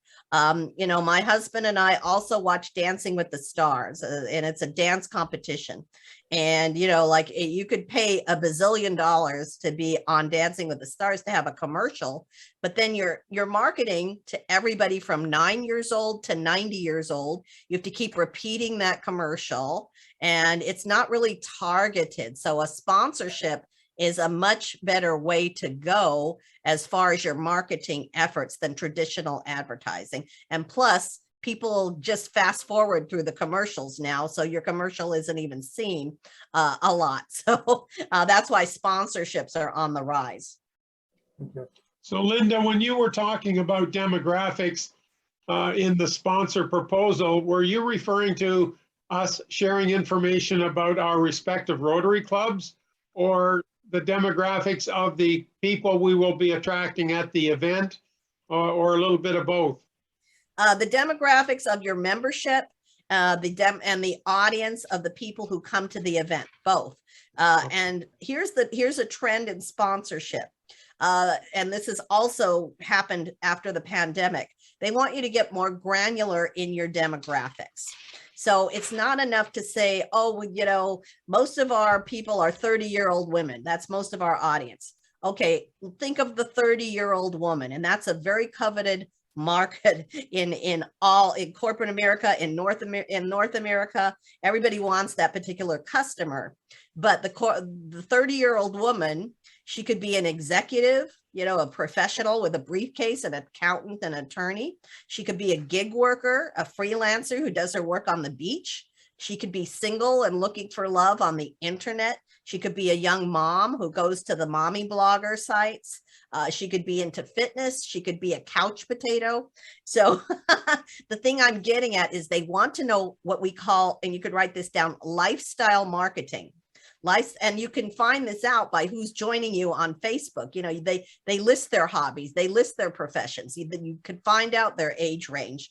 You know, my husband and I also watch Dancing with the Stars, and it's a dance competition. And, you know, you could pay $1 bazillion to be on Dancing with the Stars to have a commercial, but then you're marketing to everybody from 9 years old to 90 years old. You have to keep repeating that commercial, and it's not really targeted. So a sponsorship is a much better way to go as far as your marketing efforts than traditional advertising. And plus, people just fast forward through the commercials now, so your commercial isn't even seen a lot. So that's why sponsorships are on the rise. So Linda, when you were talking about demographics in the sponsor proposal, were you referring to us sharing information about our respective Rotary clubs, or the demographics of the people we will be attracting at the event, or a little bit of both? The demographics of your membership, and the audience of the people who come to the event, both. And here's a trend in sponsorship. And this has also happened after the pandemic. They want you to get more granular in your demographics. So it's not enough to say, oh, you know, most of our people are 30-year-old women. That's most of our audience. Okay, think of the 30-year-old woman, and that's a very coveted market in corporate America, in North America. Everybody wants that particular customer, but the 30-year-old woman She could be an executive, you know, a professional with a briefcase, an accountant, an attorney. She could be a gig worker, a freelancer who does her work on the beach. She could be single and looking for love on the internet. She could be a young mom who goes to the mommy blogger sites. She could be into fitness. She could be a couch potato. So the thing I'm getting at is they want to know what we call, and you could write this down, lifestyle marketing. And you can find this out by who's joining you on Facebook. You know, they list their hobbies, they list their professions. You can find out their age range.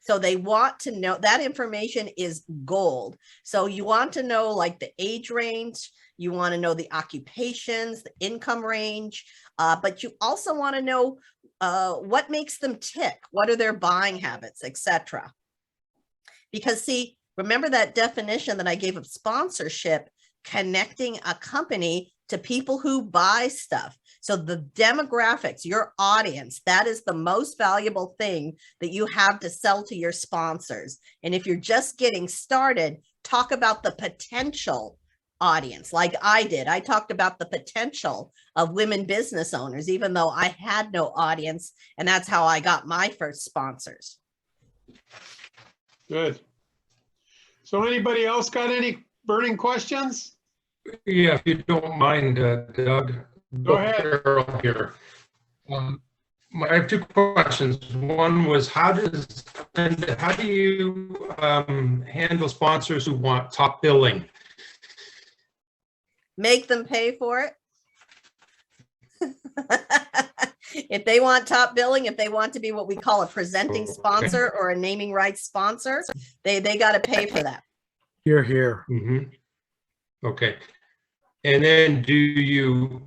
So they want to know, that information is gold. So you want to know like the age range, you want to know the occupations, the income range, but you also want to know what makes them tick, what are their buying habits, etc. Because see, remember that definition that I gave of sponsorship, connecting a company to people who buy stuff. So the demographics, your audience, that is the most valuable thing that you have to sell to your sponsors. And if you're just getting started, talk about the potential audience like I did. I talked about the potential of women business owners, even though I had no audience. And that's how I got my first sponsors. Good. So anybody else got any burning questions? Yeah, if you don't mind, Doug. Go ahead. Carol here. I have two questions. One was how do you handle sponsors who want top billing? Make them pay for it. If they want top billing, if they want to be what we call a presenting sponsor or a naming rights sponsor, they got to pay for that. Here, here. Mm-hmm. Okay. And then do you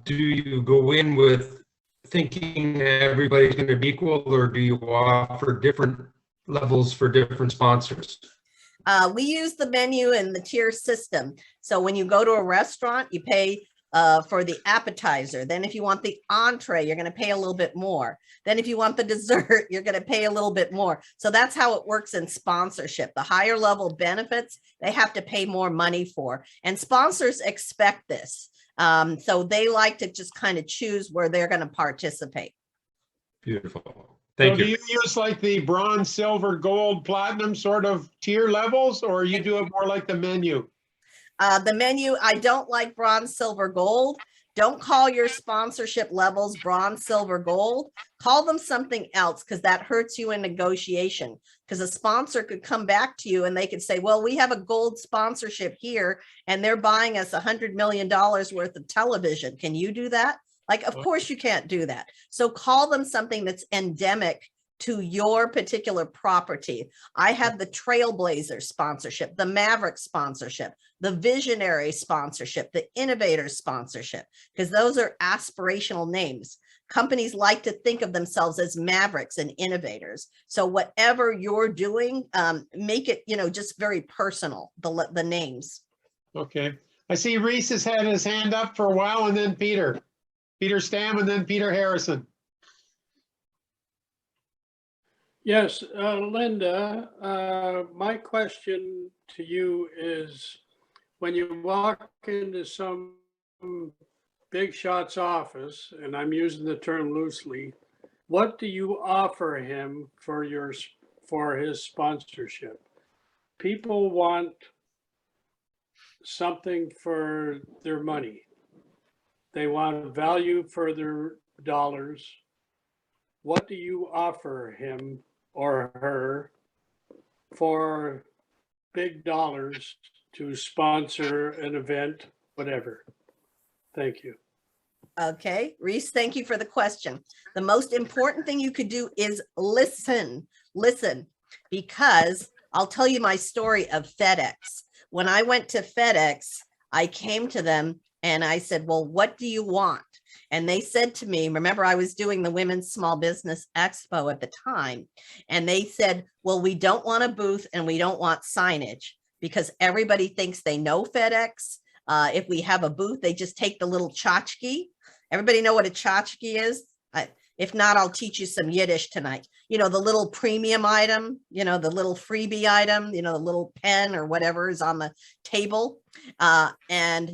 go in with thinking everybody's going to be equal, or do you offer different levels for different sponsors? We use the menu and the tier system. So when you go to a restaurant, you pay for the appetizer. Then if you want the entree, you're going to pay a little bit more. Then if you want the dessert, you're going to pay a little bit more. So that's how it works in sponsorship. The higher level benefits, they have to pay more money for. And sponsors expect this. So they like to just kind of choose where they're going to participate. Beautiful. Thank you. Do you use like the bronze, silver, gold, platinum sort of tier levels, or you do it more like the menu? The menu, I don't like bronze, silver, gold. Don't call your sponsorship levels bronze, silver, gold. Call them something else, because that hurts you in negotiation. Because a sponsor could come back to you and they could say, well, we have a gold sponsorship here and they're buying us $100 million worth of television. Can you do that? Like, of course you can't do that. So call them something that's endemic to your particular property. I have the Trailblazer sponsorship, the Maverick sponsorship, the Visionary sponsorship, the Innovator sponsorship, because those are aspirational names. Companies like to think of themselves as mavericks and innovators. So whatever you're doing, make it, just very personal, the names. Okay. I see Reese has had his hand up for a while, and then Peter Stam, and then Peter Harrison. Yes, Linda, my question to you is, when you walk into some big shot's office, and I'm using the term loosely, what do you offer him for his sponsorship? People want something for their money. They want value for their dollars. What do you offer him or her for big dollars to sponsor an event, whatever? Thank you. Okay, Reese, thank you for the question. The most important thing you could do is listen, because I'll tell you my story of FedEx. When I went to FedEx, I came to them and I said, well, what do you want? And they said to me, remember, I was doing the Women's Small Business Expo at the time. And they said, well, we don't want a booth and we don't want signage, because everybody thinks they know FedEx. If we have a booth, they just take the little tchotchke. Everybody know what a tchotchke is? If not, I'll teach you some Yiddish tonight. the little premium item, the little freebie item, the little pen or whatever is on the table. And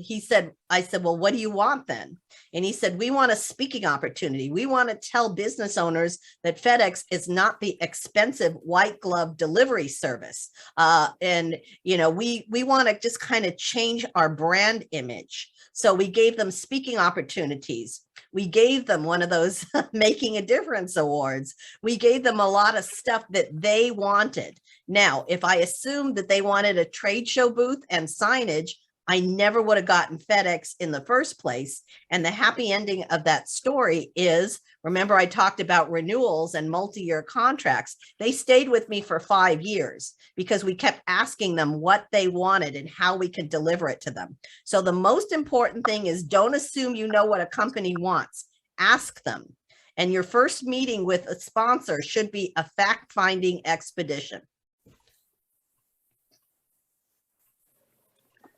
I said, well, what do you want then? And he said, we want a speaking opportunity. We want to tell business owners that FedEx is not the expensive white glove delivery service. And we want to just kind of change our brand image. So we gave them speaking opportunities. We gave them one of those Making a Difference awards. We gave them a lot of stuff that they wanted. Now, if I assumed that they wanted a trade show booth and signage, I never would have gotten FedEx in the first place. And the happy ending of that story is, remember I talked about renewals and multi-year contracts. They stayed with me for 5 years because we kept asking them what they wanted and how we could deliver it to them. So the most important thing is, don't assume you know what a company wants. Ask them. And your first meeting with a sponsor should be a fact-finding expedition.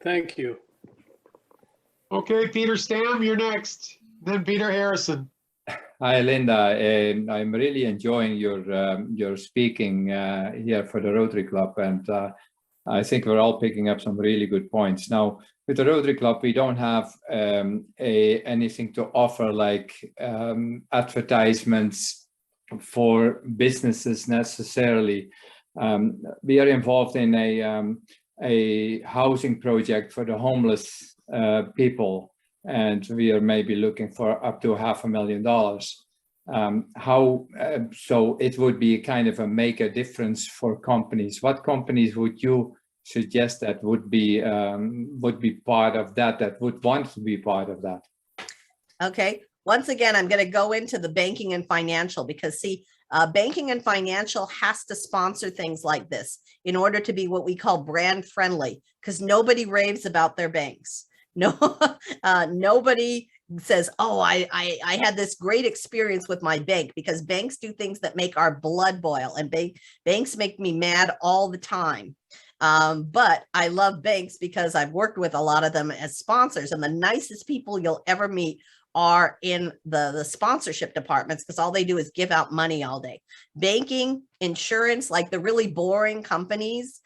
Thank you. Okay, Peter Stam, you're next. Then Peter Harrison. Hi, Linda. I'm really enjoying your speaking here for the Rotary Club, and I think we're all picking up some really good points. Now, with the Rotary Club, we don't have anything to offer like advertisements for businesses necessarily. We are involved in a housing project for the homeless people, and we are maybe looking for up to $500,000. So it would be kind of a make a difference for companies. What companies would you suggest that would be part of that would want to be part of that? Okay. Once again, I'm going to go into the banking and financial because see, banking and financial has to sponsor things like this in order to be what we call brand friendly, because nobody raves about their banks. No, nobody says, oh, I had this great experience with my bank, because banks do things that make our blood boil, and banks make me mad all the time. But I love banks because I've worked with a lot of them as sponsors, and the nicest people you'll ever meet are in the sponsorship departments, because all they do is give out money all day. Banking, insurance, like the really boring companies,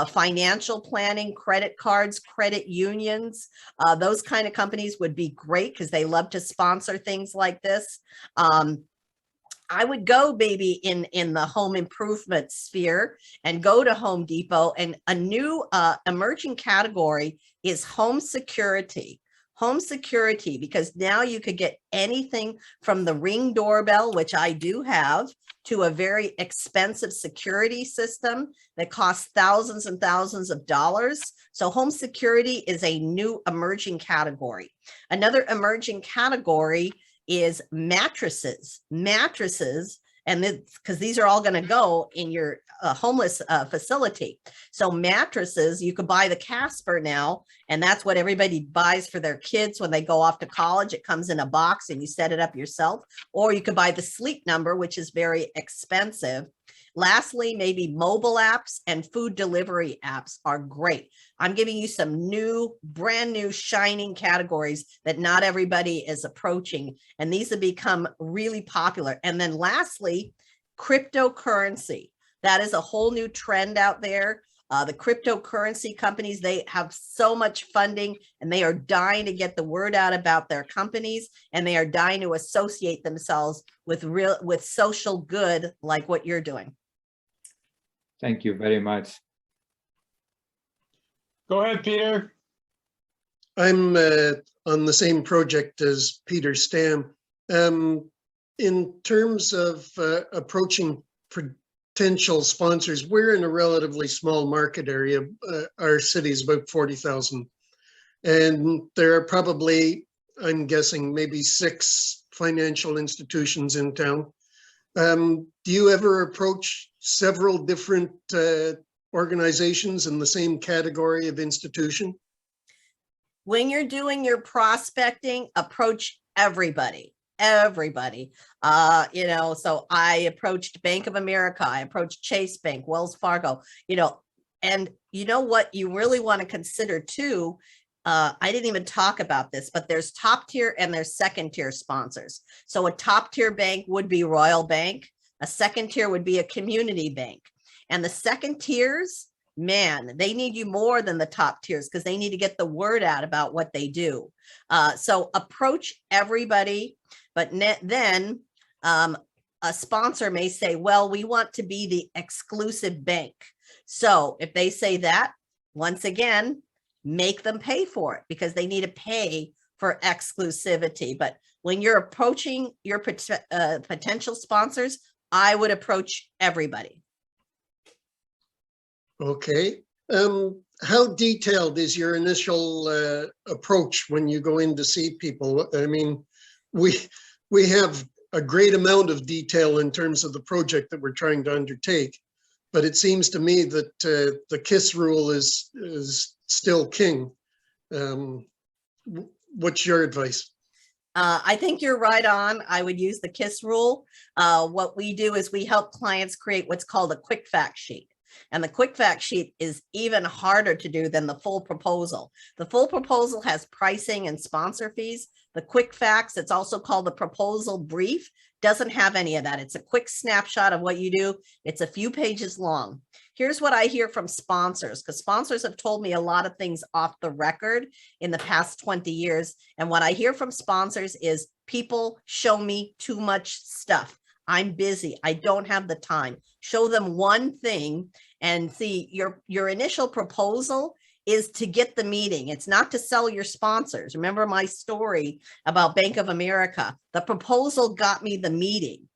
financial planning, credit cards, credit unions, those kind of companies would be great because they love to sponsor things like this. I would go maybe in the home improvement sphere and go to Home Depot, and a new emerging category is home security. Home security, because now you could get anything from the Ring doorbell, which I do have, to a very expensive security system that costs thousands and thousands of dollars. So home security is a new emerging category. Another emerging category is mattresses. And because these are all going to go in your homeless facility. So mattresses, you could buy the Casper now, and that's what everybody buys for their kids when they go off to college. It comes in a box and you set it up yourself, or you could buy the Sleep Number, which is very expensive. Lastly, maybe mobile apps and food delivery apps are great. I'm giving you some brand new shining categories that not everybody is approaching, and these have become really popular. And then lastly, cryptocurrency. That is a whole new trend out there. The cryptocurrency companies, they have so much funding, and they are dying to get the word out about their companies, and they are dying to associate themselves with social good like what you're doing. Thank you very much. Go ahead, Peter. I'm on the same project as Peter Stam. In terms of approaching potential sponsors, we're in a relatively small market area. Our city is about 40,000. And there are probably, I'm guessing, maybe 6 financial institutions in town. Do you ever approach several different organizations in the same category of institution? When you're doing your prospecting, approach everybody. So I approached Bank of America, I approached Chase Bank, Wells Fargo, and you know what you really want to consider too. I didn't even talk about this, but there's top tier and there's second tier sponsors. So a top tier bank would be Royal Bank. A second tier would be a community bank. And the second tiers, man, they need you more than the top tiers because they need to get the word out about what they do. So approach everybody, but then a sponsor may say, well, we want to be the exclusive bank. So if they say that, once again, make them pay for it because they need to pay for exclusivity. But when you're approaching your potential sponsors, I would approach everybody. Okay. How detailed is your initial approach when you go in to see people? I mean, we have a great amount of detail in terms of the project that we're trying to undertake, but it seems to me that the KISS rule is still king. What's your advice? I think you're right on. I would use the KISS rule. What we do is we help clients create what's called a quick fact sheet. And the quick fact sheet is even harder to do than the full proposal. The full proposal has pricing and sponsor fees. The quick facts, it's also called the proposal brief, doesn't have any of that. It's a quick snapshot of what you do. It's a few pages long. Here's what I hear from sponsors, because sponsors have told me a lot of things off the record in the past 20 years. And what I hear from sponsors is people show me too much stuff. I'm busy. I don't have the time. Show them one thing and see your initial proposal is to get the meeting. It's not to sell your sponsors. Remember my story about Bank of America. The proposal got me the meeting.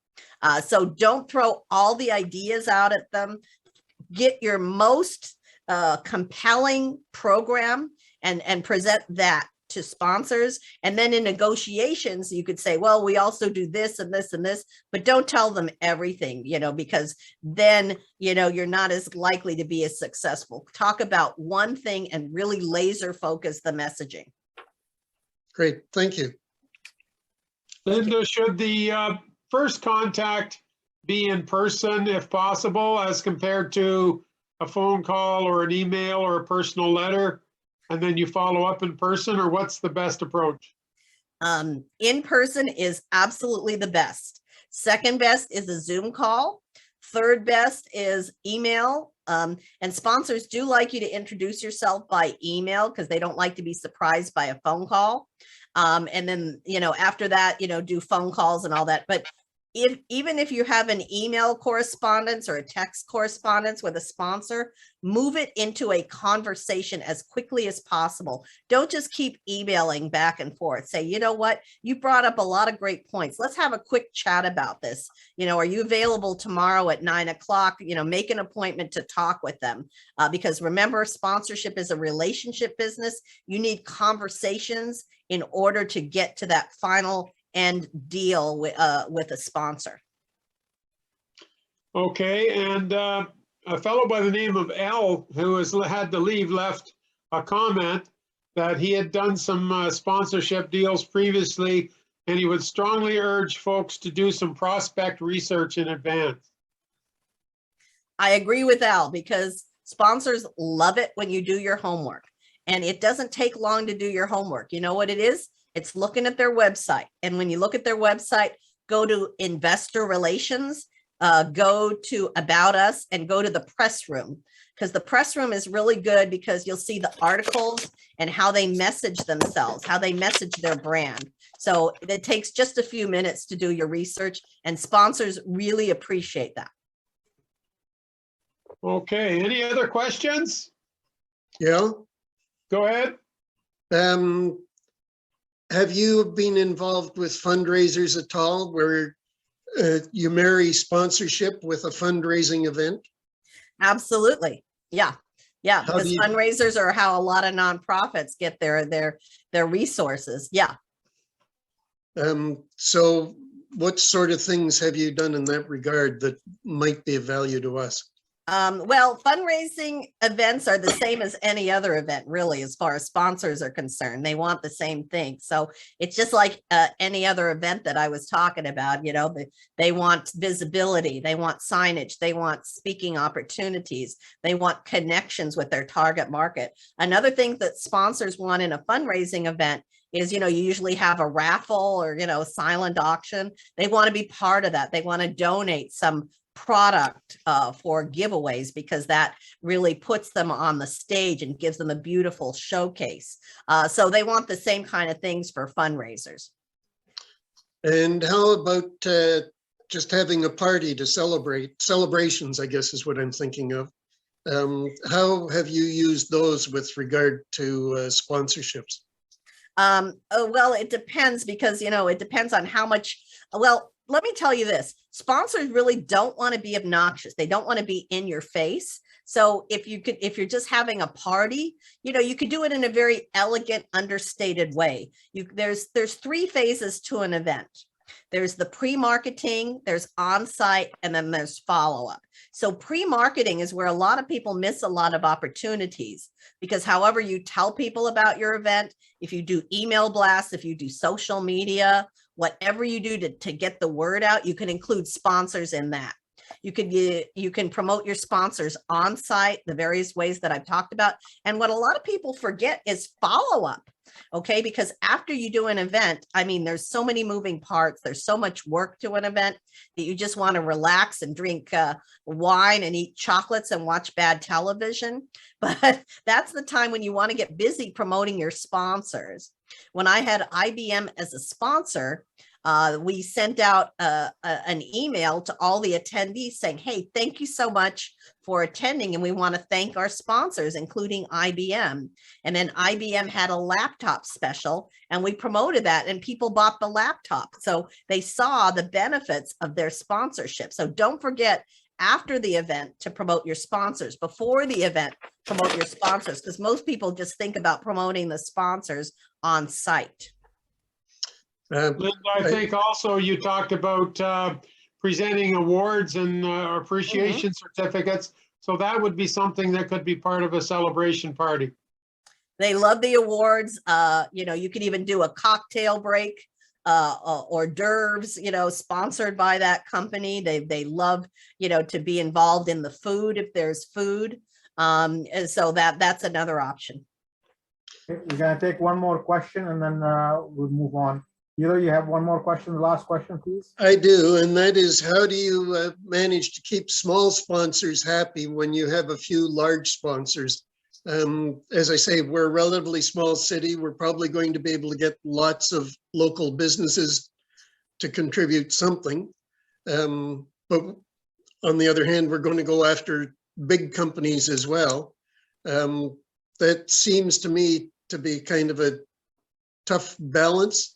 So don't throw all the ideas out at them. Get your most compelling program and present that to sponsors. And then in negotiations, you could say, well, we also do this and this and this, but don't tell them everything, because then, you're not as likely to be as successful. Talk about one thing and really laser focus the messaging. Great, thank you. Linda, should the first contact be in person if possible, as compared to a phone call or an email or a personal letter? And then you follow up in person, or what's the best approach? In person is absolutely the best. Second best is a Zoom call. Third best is email. And sponsors do like you to introduce yourself by email because they don't like to be surprised by a phone call. And then, after that, do phone calls and all that. But even if you have an email correspondence or a text correspondence with a sponsor, move it into a conversation as quickly as possible. Don't just keep emailing back and forth. Say, you know what, you brought up a lot of great points. Let's have a quick chat about this. Are you available tomorrow at 9 o'clock? Make an appointment to talk with them. Because remember, sponsorship is a relationship business. You need conversations in order to get to that final end deal with a sponsor. Okay, and a fellow by the name of Al, who has had to leave, left a comment that he had done some sponsorship deals previously, and he would strongly urge folks to do some prospect research in advance. I agree with Al, because sponsors love it when you do your homework, and it doesn't take long to do your homework. You know what it is? It's looking at their website. And when you look at their website, go to investor relations, go to about us, and go to the press room, because the press room is really good because you'll see the articles and how they message themselves, how they message their brand. So it takes just a few minutes to do your research, and sponsors really appreciate that. Okay, any other questions? Yeah. Go ahead. Have you been involved with fundraisers at all where you marry sponsorship with a fundraising event? Absolutely. Yeah. Because fundraisers are how a lot of nonprofits get their resources. Yeah. So what sort of things have you done in that regard that might be of value to us? Well, fundraising events are the same as any other event, really, as far as sponsors are concerned. They want the same thing. So it's just like any other event that I was talking about. They want visibility, they want signage, they want speaking opportunities, they want connections with their target market. Another thing that sponsors want in a fundraising event is, you usually have a raffle or, silent auction. They want to be part of that. They want to donate some product for giveaways, because that really puts them on the stage and gives them a beautiful showcase. So they want the same kind of things for fundraisers. And how about just having a party to celebrate? Celebrations, I guess, is what I'm thinking of. How have you used those with regard to sponsorships? Well, it depends, because, it depends on how much. Well, let me tell you this. Sponsors really don't want to be obnoxious. They don't want to be in your face. So if you're just having a party, you could do it in a very elegant, understated way. There's 3 phases to an event. There's the pre-marketing, there's on-site, and then there's follow-up. So pre-marketing is where a lot of people miss a lot of opportunities, because however you tell people about your event, if you do email blasts, if you do social media, whatever you do to get the word out, you can include sponsors in that. You can promote your sponsors on site, the various ways that I've talked about. And what a lot of people forget is follow-up. Okay, because after you do an event, I mean, there's so many moving parts. There's so much work to an event that you just want to relax and drink wine and eat chocolates and watch bad television. But that's the time when you want to get busy promoting your sponsors. When I had IBM as a sponsor, we sent out an email to all the attendees saying, hey, thank you so much for attending. And we want to thank our sponsors, including IBM. And then IBM had a laptop special, and we promoted that, and people bought the laptop. So they saw the benefits of their sponsorship. So don't forget, after the event, to promote your sponsors. Before the event, promote your sponsors, because most people just think about promoting the sponsors on site. Linda, I think also you talked about presenting awards and appreciation certificates. So that would be something that could be part of a celebration party. They love the awards. You could even do a cocktail break, hors d'oeuvres, sponsored by that company. They love, to be involved in the food if there's food. And so that's another option. Okay, we're gonna take one more question and then we'll move on. Either you have one more question, the last question, please. I do, and that is, how do you manage to keep small sponsors happy when you have a few large sponsors? As I say, we're a relatively small city. We're probably going to be able to get lots of local businesses to contribute something. But on the other hand, we're going to go after big companies as well. That seems to me to be kind of a tough balance.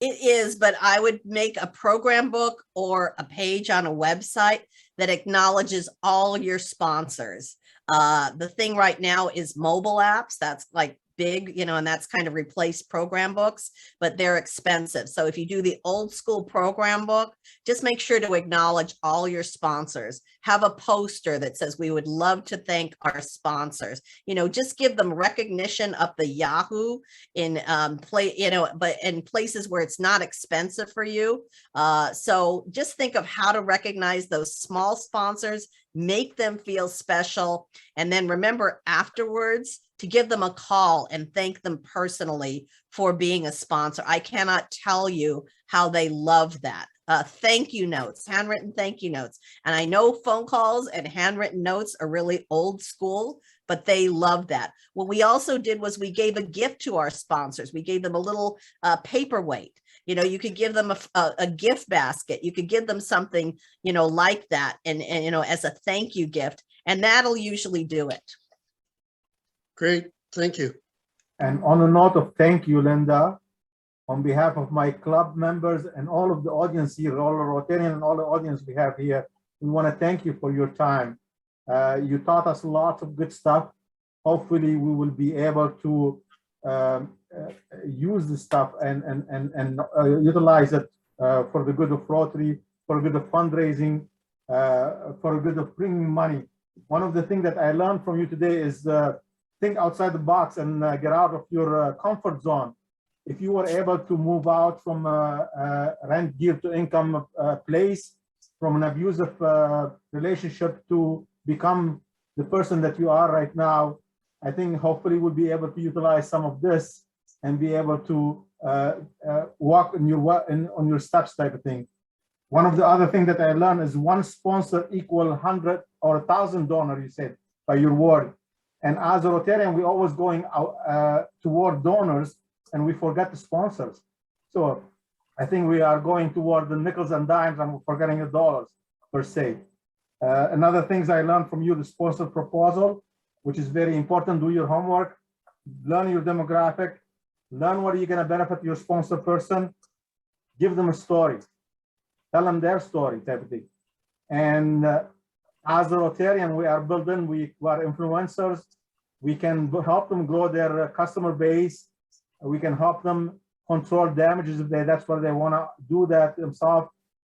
It is, but I would make a program book or a page on a website that acknowledges all your sponsors. The thing right now is mobile apps. That's like big, and that's kind of replaced program books, but they're expensive. So if you do the old school program book, just make sure to acknowledge all your sponsors. Have a poster that says, we would love to thank our sponsors. Just give them recognition up the Yahoo in but in places where it's not expensive for you. So just think of how to recognize those small sponsors, make them feel special, and then remember afterwards to give them a call and thank them personally for being a sponsor. I cannot tell you how they love that. Thank you notes, handwritten thank you notes. And I know phone calls and handwritten notes are really old school, but they love that. What we also did was we gave a gift to our sponsors. We gave them a little paperweight. You could give them a gift basket. You could give them something, like that, and as a thank you gift, and that'll usually do it. Great, thank you. And on a note of thank you, Linda, on behalf of my club members and all of the audience here, all the Rotarian and all the audience we have here, we want to thank you for your time. You taught us lots of good stuff. Hopefully we will be able to use this stuff and utilize it for the good of Rotary, for the good of fundraising, for the good of bringing money. One of the things that I learned from you today is think outside the box and get out of your comfort zone. If you were able to move out from a rent geared to income place, from an abusive relationship to become the person that you are right now, I think hopefully we'll be able to utilize some of this and be able to walk in on your steps type of thing. One of the other things that I learned is one sponsor equal 100 or 1,000 donors, you said, by your word. And as a Rotarian, we're always going out toward donors and we forget the sponsors. So I think we are going toward the nickels and dimes and we're forgetting the dollars per se. Another things I learned from you, the sponsor proposal, which is very important. Do your homework, learn your demographic, learn what you're going to benefit your sponsor person, give them a story, tell them their story type of thing. And as a Rotarian, we are building, we are influencers. We can help them grow their customer base. We can help them control damages if that's what they want to do that themselves.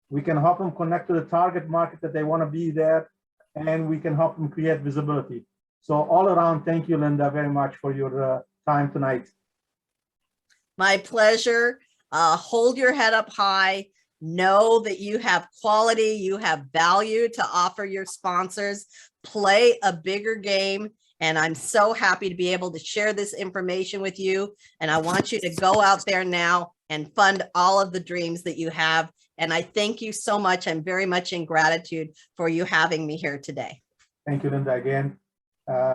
We can help them connect to the target market that they want to be there, and we can help them create visibility. So all around, thank you, Linda, very much for your time tonight. My pleasure. Hold your head up high. Know that you have quality, you have value to offer your sponsors. Play a bigger game. And I'm so happy to be able to share this information with you. And I want you to go out there now and fund all of the dreams that you have. And I thank you so much. I'm very much in gratitude for you having me here today. Thank you, Linda, again.